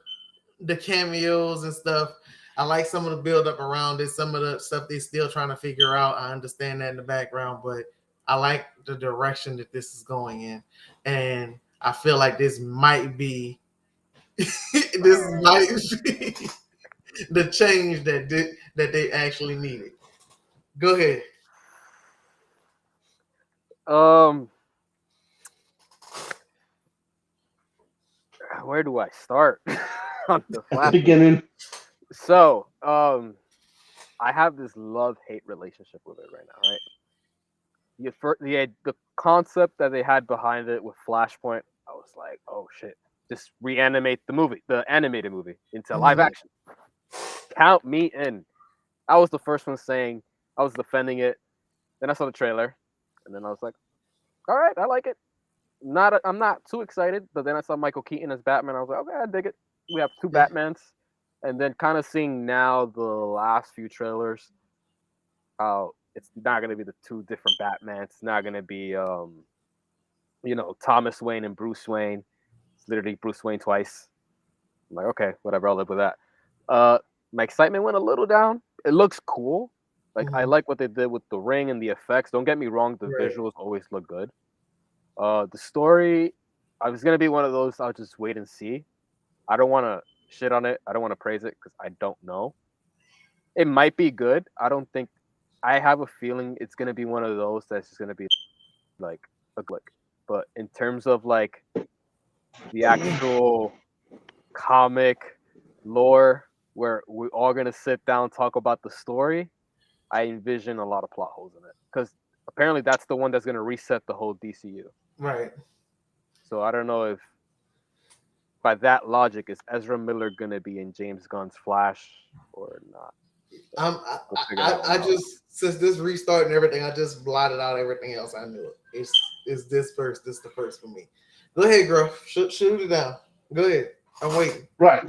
cameos and stuff. I like some of the build up around it. Some of the stuff they're still trying to figure out. I understand that in the background, but I like the direction that this is going in, and I feel like this might be the change that they actually needed. Go ahead. Where do I start on the At the Flash? beginning. So, I have this love-hate relationship with it right now, right? The concept that they had behind it with Flashpoint, I was like, oh shit, just reanimate the animated movie into live action. Count me in. I was the first one saying, I was defending it. Then I saw the trailer, and then I was like, all right, I like it. I'm not too excited, but then I saw Michael Keaton as Batman. I was like, okay, I dig it. We have 2 Batmans. And then kind of seeing now the last few trailers, how it's not going to be the 2 different Batmans. It's not going to be, Thomas Wayne and Bruce Wayne. It's literally Bruce Wayne twice. I'm like, okay, whatever, I'll live with that. My excitement went a little down. It looks cool. Like, I like what they did with the ring and the effects. Don't get me wrong, the visuals always look good. The story, I was going to be one of those, I'll just wait and see. I don't want to shit on it. I don't want to praise it because I don't know. It might be good. I have a feeling it's going to be one of those that's just going to be like a glick. But in terms of like the actual comic lore, where we're all gonna sit down talk about the story, I envision a lot of plot holes in it because apparently that's the one that's gonna reset the whole DCU. Right. So I don't know if by that logic is Ezra Miller gonna be in James Gunn's Flash or not. I just, since this restart and everything, I just blotted out everything else I knew. It's this first. This the first for me. Go ahead, girl. Shoot it down. Go ahead. I'm waiting. Right.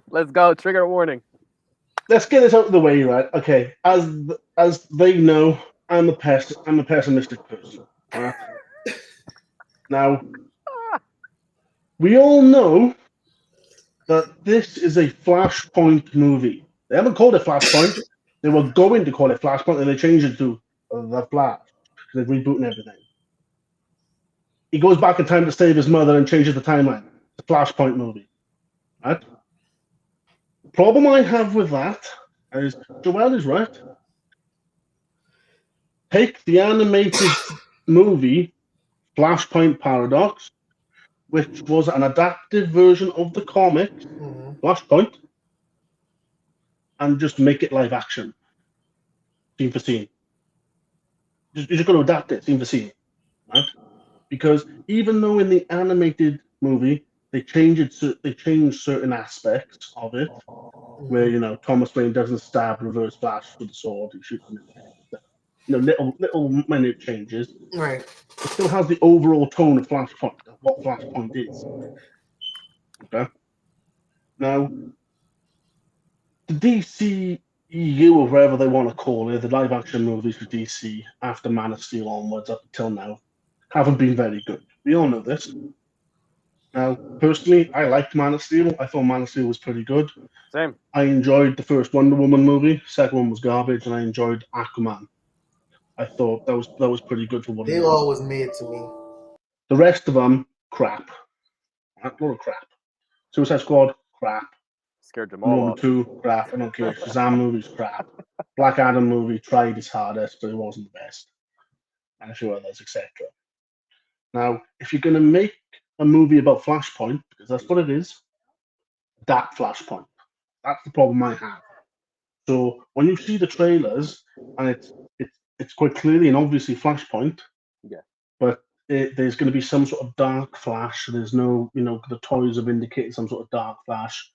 Let's go. Trigger warning. Let's get this out of the way, right? Okay. As they know, I'm a pessimistic person. Right? Now, we all know that this is a Flashpoint movie. They haven't called it Flashpoint. They were going to call it Flashpoint, and they changed it to The Flash because they're rebooting everything. He goes back in time to save his mother and changes the timeline. It's a Flashpoint movie. Right? The problem I have with that is Joel is right. Take the animated movie Flashpoint Paradox, which was an adapted version of the comic Flashpoint, and just make it live action, scene for scene. You're just going to adapt it scene for scene, right? Because even though in the animated movie they changed certain aspects of it, where Thomas Wayne doesn't stab Reverse Flash with the sword, he shoots him in the head. Little minute changes. Right. It still has the overall tone of Flashpoint, of what Flashpoint is. Okay. Now, the DCEU, or whatever they want to call it, the live-action movies for DC after Man of Steel onwards up until now, haven't been very good. We all know this. Now, personally, I liked Man of Steel. I thought Man of Steel was pretty good. Same. I enjoyed the first Wonder Woman movie. Second one was garbage, and I enjoyed Aquaman. I thought that was pretty good for what it They was. all was mid to me. The rest of them, crap. A lot of crap. Suicide Squad, crap. Scared them all Woman off. 2, crap. I don't care. Shazam movie's crap. Black Adam movie tried his hardest, but it wasn't the best. And a few others, etc. Now, if you're going to make a movie about Flashpoint, because that's what it is, that Flashpoint. That's the problem I have. So when you see the trailers, and it's quite clearly and obviously Flashpoint, yeah, but there's going to be some sort of dark Flash. So there's no, the toys have indicated some sort of dark Flash.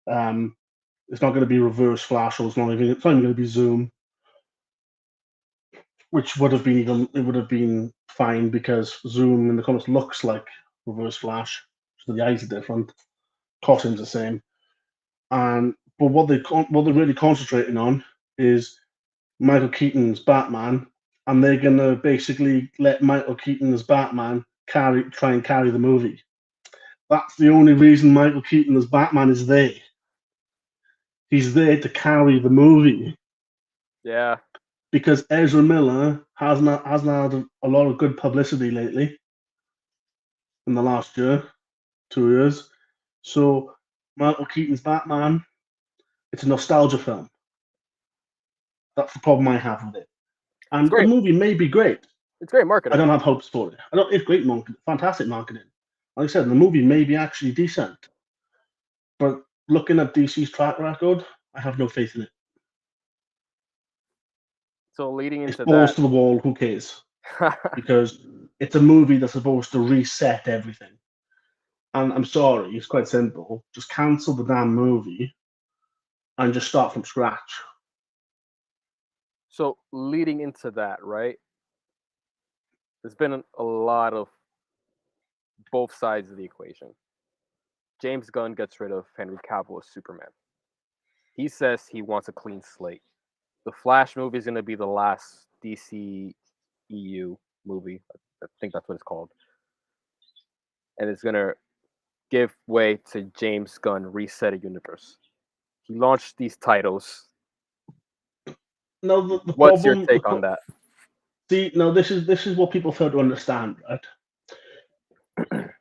It's not going to be Reverse Flash, or it's not even going to be Zoom, which would have been fine because Zoom in the comics looks like Reverse Flash, so the eyes are different, costumes the same, but what they're really concentrating on is Michael Keaton's Batman, and they're gonna basically let Michael Keaton as Batman try and carry the movie. That's the only reason Michael Keaton as Batman is there. He's there to carry the movie. Yeah. Because Ezra Miller hasn't had a lot of good publicity lately in the last year, 2 years. So Michael Keaton's Batman, it's a nostalgia film. That's the problem I have with it. And the movie may be great. It's great marketing. I don't have hopes for it. It's great marketing, fantastic marketing. Like I said, the movie may be actually decent. But looking at DC's track record, I have no faith in it. So leading into it's balls to the wall, who cares? Because it's a movie that's supposed to reset everything. And I'm sorry, it's quite simple. Just cancel the damn movie and just start from scratch. So leading into that, right? There's been a lot of both sides of the equation. James Gunn gets rid of Henry Cavill as Superman. He says he wants a clean slate. The Flash movie is going to be the last DC EU movie. I think that's what it's called. And it's going to give way to James Gunn Reset a Universe. He launched these titles. No, what's your take on that? See, no, this is what people fail to understand, right?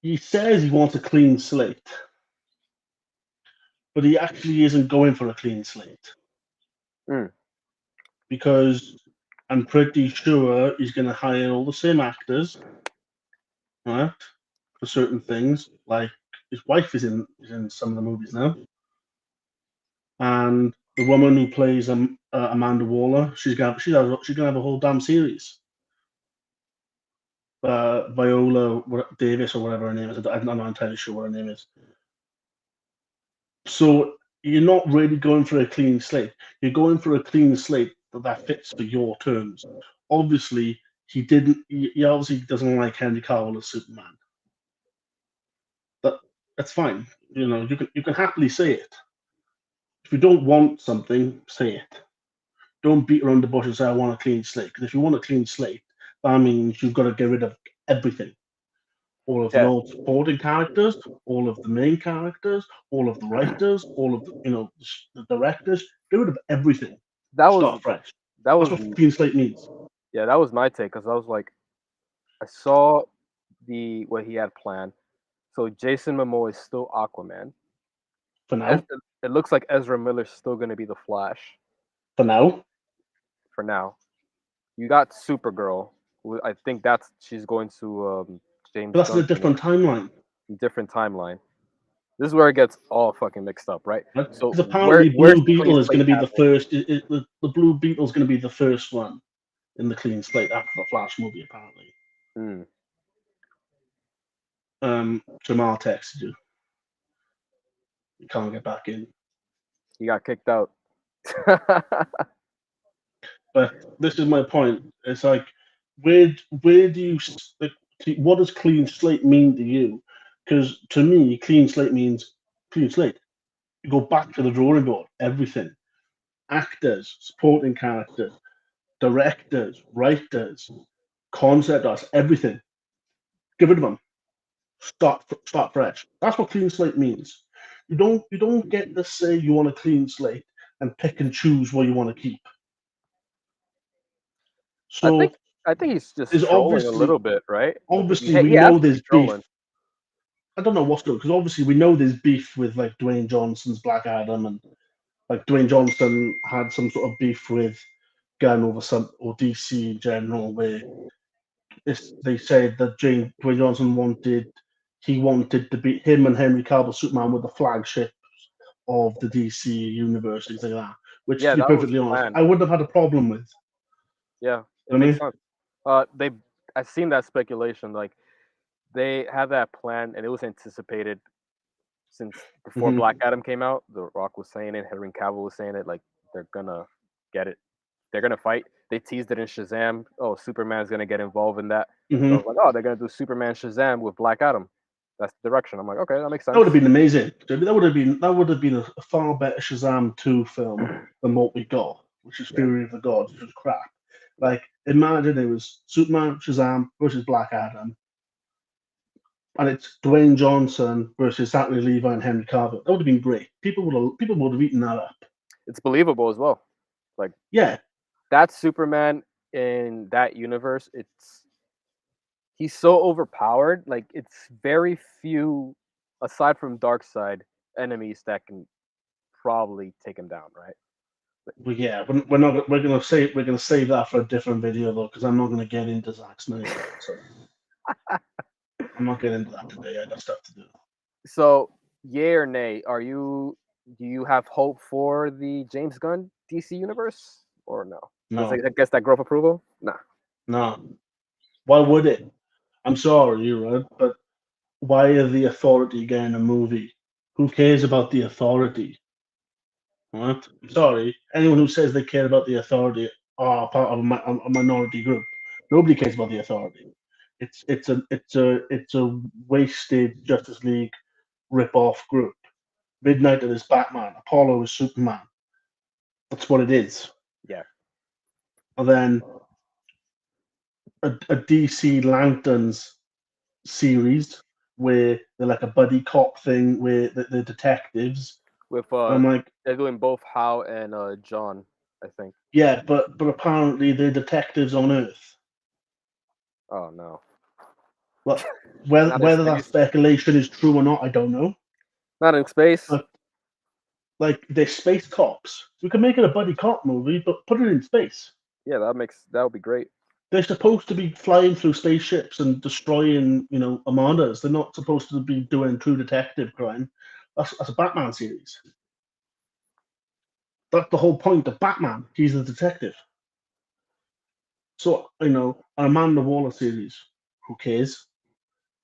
He says he wants a clean slate, but he actually isn't going for a clean slate. Because I'm pretty sure he's going to hire all the same actors, right, for certain things. Like his wife is in some of the movies now, and the woman who plays Amanda Waller, she's gonna have a whole damn series. Viola Davis or whatever her name is. I'm not entirely sure what her name is. So you're not really going for a clean slate. You're going for a clean slate that fits for your terms. Obviously, he didn't. He obviously doesn't like Henry Cavill as Superman. That's fine. You can happily say it. If you don't want something, say it. Don't beat around the bush and say I want a clean slate. Because if you want a clean slate, that means you've got to get rid of everything. All of the old supporting characters, all of the main characters, all of the writers, all of the directors. Get rid of everything. Start fresh. That's what clean slate means. Yeah, that was my take because I was like, I saw what he had planned. So Jason Momoa is still Aquaman. For now. It looks like Ezra Miller's still going to be the Flash. For now. For now. You got Supergirl. I think she's going to James Gunn. That's a different timeline. Different timeline. This is where it gets all fucking mixed up, right? So apparently Blue Beetle is going to be the first. The Blue Beetle is going to be the first one in the clean slate after the Flash movie, apparently. Jamal texted you. You can't get back in. He got kicked out. But this is my point. It's like, where do you what does clean slate mean to you? Because to me, clean slate means clean slate. You go back to the drawing board. Everything, actors, supporting characters, directors, writers, concept artists, everything. Get rid of them. Start fresh. That's what clean slate means. You don't get to say you want a clean slate and pick and choose what you want to keep. So I think he's just trolling a little bit, right? Obviously, we know there's beef. I don't know what's going on because obviously we know there's beef with like Dwayne Johnson's Black Adam, and like Dwayne Johnson had some sort of beef with Gunn or DC in general, where they said that Dwayne Johnson wanted to be him and Henry Cavill Superman with the flagships of the DC Universe, things like that. Which, to be perfectly honest, I wouldn't have had a problem with. Yeah, it makes sense. I've seen that speculation. Like they have that plan, and it was anticipated since before Black Adam came out. The Rock was saying it, Henry Cavill was saying it. Like they're gonna get it. They're gonna fight. They teased it in Shazam. Oh, Superman's gonna get involved in that. So I was like, oh, they're gonna do Superman Shazam with Black Adam. That's the direction. I'm like, okay, that makes sense. That would have been amazing. That would have been a far better Shazam 2 film than what we got, which is Fury of the Gods, which was crap. Like, imagine it was Superman, Shazam versus Black Adam, and it's Dwayne Johnson versus Zachary Levi and Henry Cavill. That would have been great. People would have eaten that up. It's believable as well. Like, yeah, that Superman in that universe, he's so overpowered. Like, it's very few, aside from Darkseid, enemies that can probably take him down, right? Well, yeah, we're gonna save that for a different video though, because I'm not gonna get into Zack Snyder. So I'm not getting into that today. I got stuff to do. So, yay or nay? Do you have hope for the James Gunn DC Universe or no? No. I guess that growth approval? Nah. No. Why would it? I'm sorry, right? But why are the Authority getting a movie? Who cares about the Authority? Right? I'm sorry. Anyone who says they care about the Authority are part of a minority group. Nobody cares about the Authority. It's a wasted Justice League rip-off group. Midnight is Batman. Apollo is Superman. That's what it is. Yeah. And then a DC Lanterns series where they're like a buddy cop thing where the detectives. With I'm like, they're doing both Hal and John, I think. Yeah, but apparently they're detectives on Earth. Oh no. Well, whether that speculation is true or not, I don't know. Not in space. But, like, they're space cops. We could make it a buddy cop movie, but put it in space. Yeah, that would be great. They're supposed to be flying through spaceships and destroying, armadas. They're not supposed to be doing true detective crime. That's a Batman series. That's the whole point of Batman. He's a detective. So, an Amanda Waller series, who cares?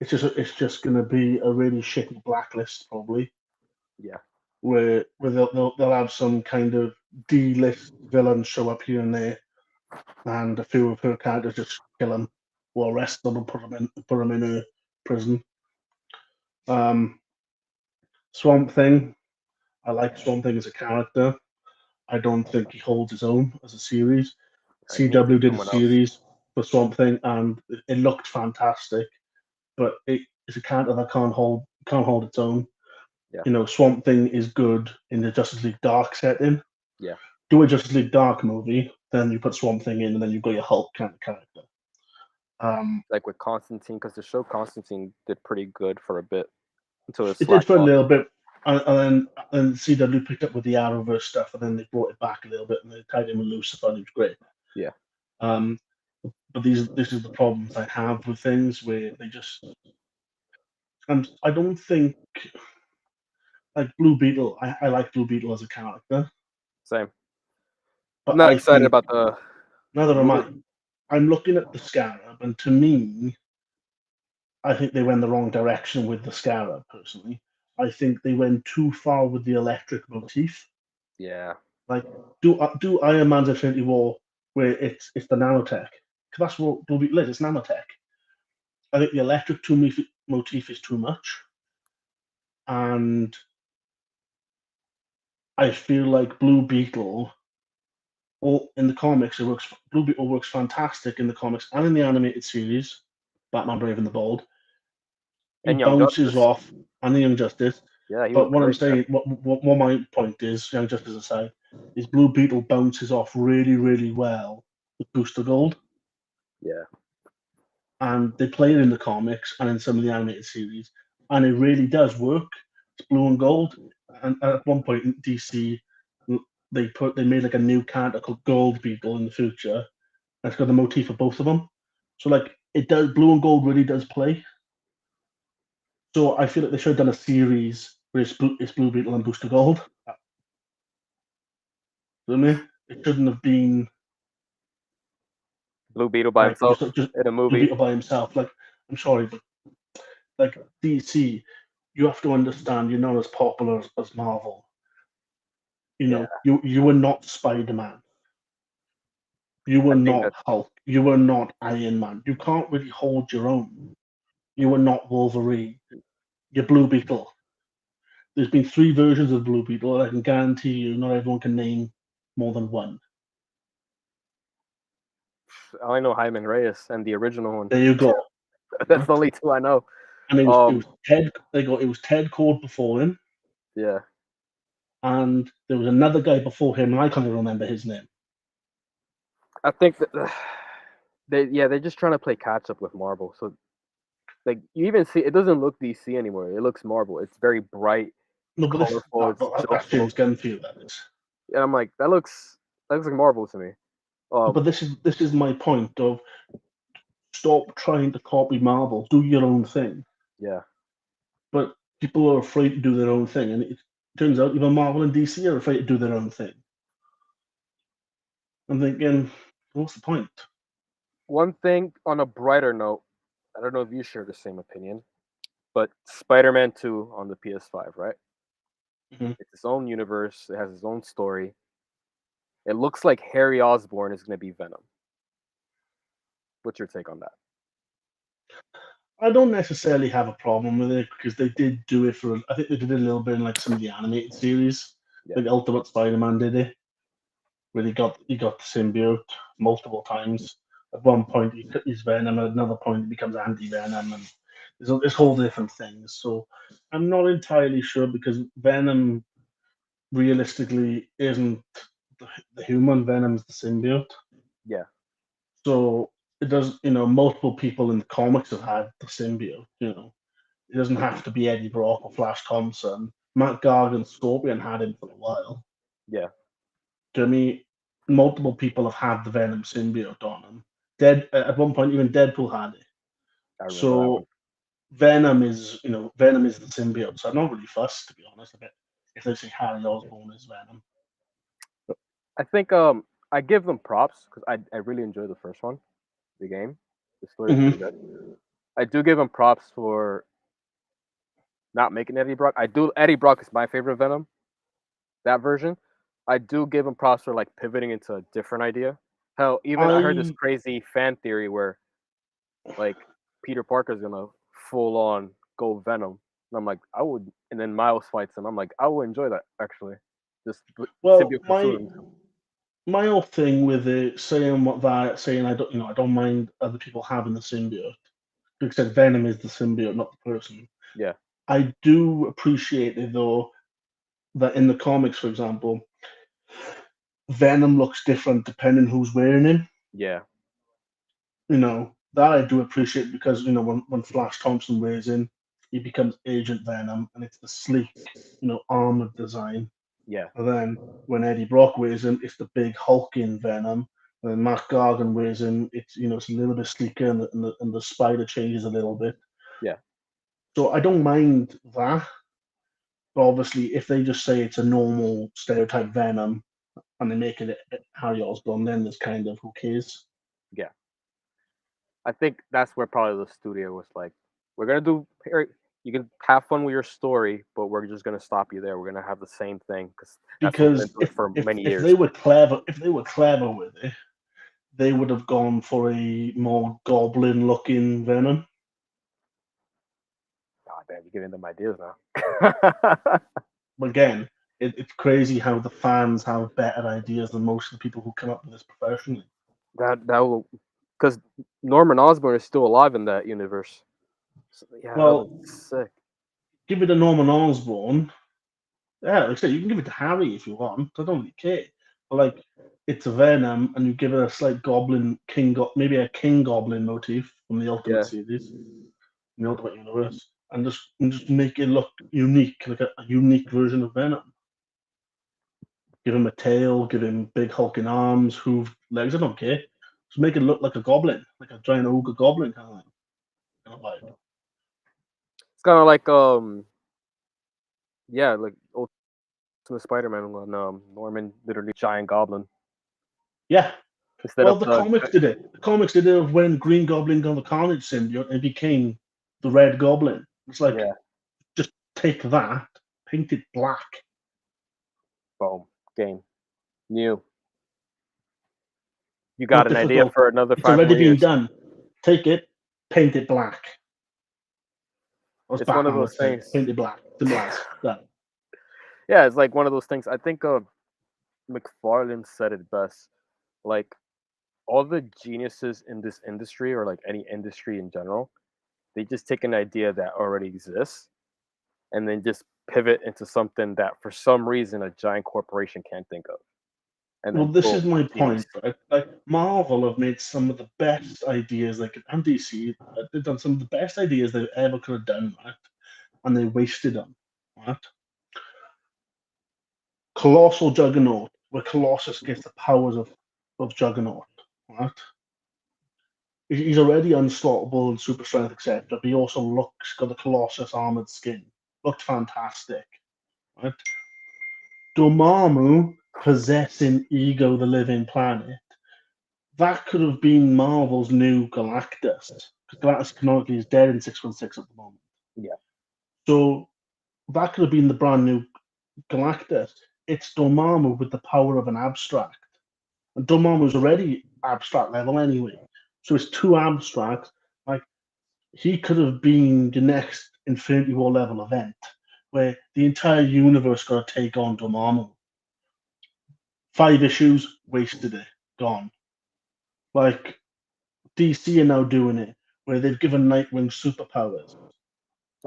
It's just going to be a really shitty blacklist, probably, Yeah. where they'll have some kind of D-list villain show up here and there, and a few of her characters just kill him, or arrest them and put them in a prison. Swamp Thing. I like Swamp Thing as a character. I don't think he holds his own as a series. He needs CW did a someone else. series for Swamp Thing, and it looked fantastic, but it's a character that can't hold its own. Yeah. Swamp Thing is good in the Justice League Dark setting. Yeah. Do a Justice League Dark movie, then you put Swamp Thing in, and then you've got your Hulk kind of character. Like with Constantine, because the show Constantine did pretty good for a bit until It did for a little bit, and then CW picked up with the Arrowverse stuff, and then they brought it back a little bit, and they tied in with Lucifer, and it was great. Yeah. But this is the problems I have with things where they just. And I don't think like Blue Beetle. I like Blue Beetle as a character, Same. but I'm not I excited think about the neither am I. movie. I'm looking at the Scarab, and to me, I think they went the wrong direction with the Scarab. Personally, I think they went too far with the electric motif. Yeah. Like, do Iron Man's Infinity War where it's the nanotech? Because that's what Blue Beetle is. It's nanotech. I think the electric motif is too much, and I feel like Blue Beetle, or in the comics, Blue Beetle works fantastic in the comics and in the animated series, Batman Brave and the Bold. He And Young bounces Justice. off, and the Young Justice. Yeah, he was But what I'm great. saying, what my point is, Young Justice aside, is Blue Beetle bounces off really, really well with Booster Gold. Yeah. And they play it in the comics and in some of the animated series, and it really does work. It's blue and gold, and at one point in DC, they made like a new character called Gold Beetle in the future. And it's got the motif of both of them, so like it does. Blue and gold really does play. So I feel like they should have done a series where it's Blue Beetle and Booster Gold. You know what I mean? It shouldn't have been Blue Beetle by like himself just in a Blue movie. Beetle by himself. Like, I'm sorry, but like DC, you have to understand you're not as popular as Marvel. Yeah. You were not Spider-Man. You were I think not that Hulk. You were not Iron Man. You can't really hold your own. You were not Wolverine. You're Blue Beetle. There's been 3 versions of Blue Beetle, and I can guarantee you not everyone can name more than one. I only know Hyman Reyes and the original one. There you go. That's the only 2 I know. And it was Ted. It was Ted Cord before him, Yeah. and there was another guy before him, and I can't even remember his name. I think that they're just trying to play catch up with Marvel. So like you even see it doesn't look DC anymore. It looks Marvel. It's very bright, No, but colorful, it's that's joyful. James Gunn for you. That is. And I'm like, that looks like Marvel to me. But this is my point of stop trying to copy Marvel. Do your own thing. Yeah. But people are afraid to do their own thing, and it turns out even Marvel and DC are afraid to do their own thing. I'm thinking, what's the point? One thing on a brighter note, I don't know if you share the same opinion, but Spider-Man 2 on the PS5, right? Mhm. It's its own universe. It has its own story. It looks like Harry Osborn is going to be Venom. What's your take on that? I don't necessarily have a problem with it because they did do it for. I think they did it a little bit in like some of the animated series. Yeah. Like Ultimate Spider-Man did it, where he got the symbiote multiple times. At one point, he's Venom. At another point, he becomes anti-Venom, and there's whole different things. So I'm not entirely sure because Venom realistically isn't the human. Venom's the symbiote. Yeah. So it does. Multiple people in the comics have had the symbiote. It doesn't have to be Eddie Brock or Flash Thompson. Matt Gargan's Scorpion had him for a while. Yeah. To me, multiple people have had the Venom symbiote on them. At one point, even Deadpool had it. I remember that one. So Venom is the symbiote. So I'm not really fussed, to be honest. If they say Harry Osborn is Venom. I think I give them props because I really enjoyed the first one, the game. The story is pretty good. I do give them props for not making Eddie Brock. Eddie Brock is my favorite Venom, that version. I do give him props for like pivoting into a different idea. Hell, even I heard this crazy fan theory where like Peter Parker's gonna full on go Venom. And I'm like, I would, and then Miles fights him. I'm like, I would enjoy that actually. Just Well, symbiote consume him. my whole thing with it saying I don't mind other people having the symbiote because Venom is the symbiote, not the person. Yeah. I do appreciate it though that in the comics, for example, Venom looks different depending who's wearing him. Yeah. That I do appreciate because when Flash Thompson wears him, he becomes Agent Venom, and it's the sleek, armored design. Yeah. And then when Eddie Brock wears him, it's the big hulking Venom. When Matt Gargan wears him, it's a little bit sleeker, and the spider changes a little bit. Yeah. So I don't mind that. But obviously, if they just say it's a normal stereotype Venom and they make it Harry Osborn, then there's kind of who cares. Yeah. I think that's where probably the studio was like, we're gonna do. You can have fun with your story, but we're just gonna stop you there. We're gonna have the same thing Because for many if years. they were clever with it, they would have gone for a more goblin-looking Venom. God damn, you're giving them ideas now. Again, it's crazy how the fans have better ideas than most of the people who come up with this professionally. that will, because Norman Osborn is still alive in that universe. So, yeah, Well, sick. Give it to Norman Osborn. Yeah, like I said, you can give it to Harry if you want. I don't really care. But it's a Venom, and you give it a slight Goblin maybe a King Goblin motif from the Ultimate series, the Ultimate Universe, and just make it look unique, like a unique version of Venom. Give him a tail, give him big hulking arms, hooved legs. I don't care. Just make it look like a goblin, like a giant ogre goblin kind of vibe. It's kind of like like Ultimate Spider-Man when Norman literally giant goblin. Yeah. Instead of the comics did it. The comics did it when Green Goblin got the Carnage symbiote and became the Red Goblin. It's like, just take that, paint it black. Boom. Game. New. You got an idea for another 5 It's already more years. been done. Take it, paint it black. It's one of those things. Paint it black. Done. Yeah, it's like one of those things. I think McFarlane said it best. Like, all the geniuses in this industry, or like any industry in general, they just take an idea that already exists and then just pivot into something that for some reason a giant corporation can't think of. And this is my point. Right? Like Marvel have made some of the best ideas, and DC, they've done some of the best ideas they ever could have done, right? And they wasted them, right? Colossal Juggernaut, where Colossus gets the powers of Juggernaut, right? He's already unstoppable and super strength, etc. But he also got the Colossus armored skin. Looked fantastic, right? Dormammu possessing Ego, the living planet. That could have been Marvel's new Galactus. Because Galactus canonically is dead in 616 at the moment. Yeah. So that could have been the brand new Galactus. It's Dormammu with the power of an abstract. And Dormammu's already abstract level anyway. So it's two abstracts. Like, he could have been the next Infinity War level event where the entire universe got to take on Dormammu. 5 issues, wasted it, gone. Like, DC are now doing it, where they've given Nightwing superpowers.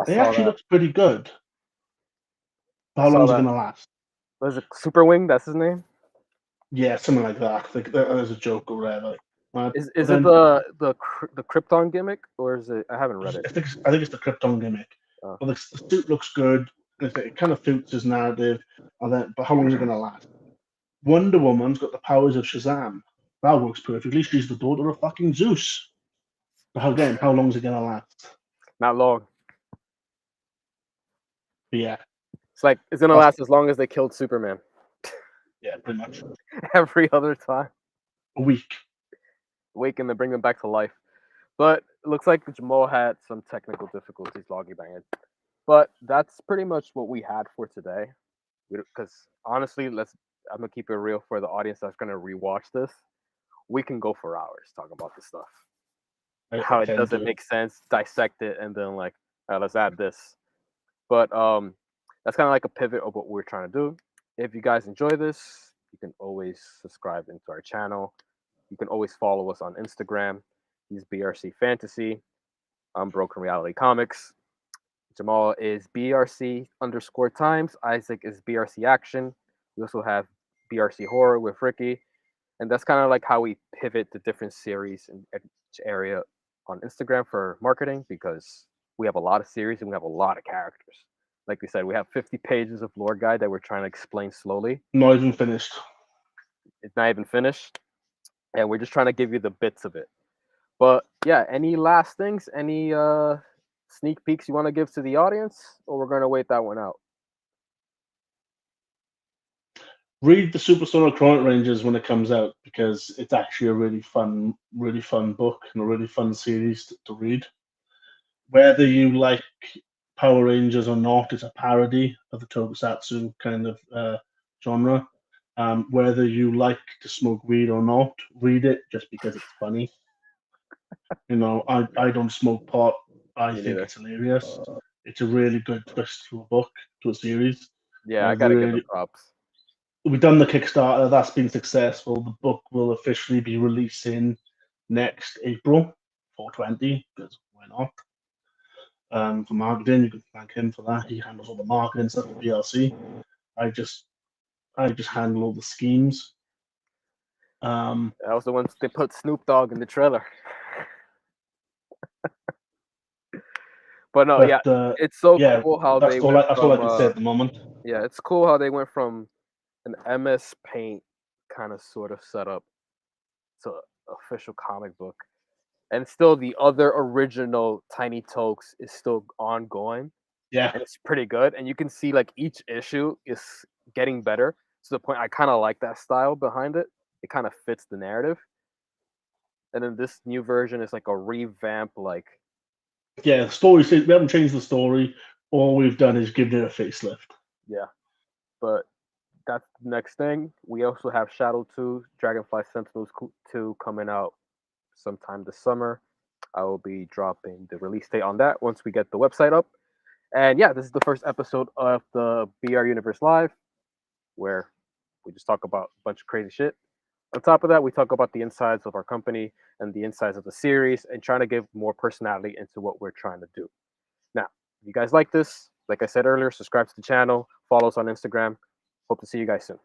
They actually look pretty good. How long is it going to last? Was it Super Wing? That's his name? Yeah, something like that. Like, as a joke or whatever. Is it the Krypton gimmick, or is it? I haven't read it. I think it's the Krypton gimmick. Oh. But the suit looks good. It kind of suits his narrative. But how long is it going to last? Wonder Woman's got the powers of Shazam. That works perfectly. She's the daughter of fucking Zeus. But again, how long is it gonna last? Not long. But yeah, It's gonna last as long as they killed Superman. yeah, pretty much Every other time. a week. Wake and then bring them back to life. But it looks like Jamal had some technical difficulties logging back in. But that's pretty much what we had for today. Because honestly, I'm gonna keep it real for the audience that's gonna rewatch this. We can go for hours talking about this stuff. How it doesn't make sense, dissect it, and then like, let's add this. But that's kind of like a pivot of what we're trying to do. If you guys enjoy this, you can always subscribe into our channel. You can always follow us on Instagram. He's BRC Fantasy. I'm Broken Reality Comics. Jamal is BRC_Times. Isaac is BRC Action. We also have BRC Horror with Ricky. And that's kind of like how we pivot to different series in each area on Instagram for marketing, because we have a lot of series and we have a lot of characters. Like we said, we have 50 pages of lore guide that we're trying to explain slowly. Not even finished. It's not even finished. And we're just trying to give you the bits of it. But yeah, any last things? Any sneak peeks you want to give to the audience? Or we're going to wait that one out? Read the Supersonic Chronic Rangers when it comes out, because it's actually a really fun book and a really fun series to read. Whether you like Power Rangers or not, it's a parody of the tokusatsu kind of genre. Whether you like to smoke weed or not, read it just because it's funny. I don't smoke pot. I think it's hilarious. It's a really good twist to a book, to a series. Yeah, I gotta give them props. We've done the Kickstarter. That's been successful. The book will officially be releasing next April, 4/20, because why not? For marketing, you can thank him for that. He handles all the marketing stuff for BRC. I just handle all the schemes. That was the ones they put Snoop Dogg in the trailer. But no, it's so cool how that's all I can say at the moment. Yeah, it's cool how they went from an MS Paint kind of sort of setup to official comic book, and still the other original Tiny Tokes is still ongoing. Yeah, and it's pretty good, and you can see like each issue is getting better to the point I kind of like that style behind it. It kind of fits the narrative. And then this new version is like a revamp, like the story. We haven't changed the story. All we've done is given it a facelift. Yeah, but that's the next thing. We also have Shadow 2, Dragonfly Sentinels 2 coming out sometime this summer. I will be dropping the release date on that once we get the website up. And yeah, this is the first episode of the BR Universe Live, where we just talk about a bunch of crazy shit. On top of that, we talk about the insides of our company and the insides of the series and trying to give more personality into what we're trying to do. Now, if you guys like this, like I said earlier, subscribe to the channel, follow us on Instagram. Hope to see you guys soon.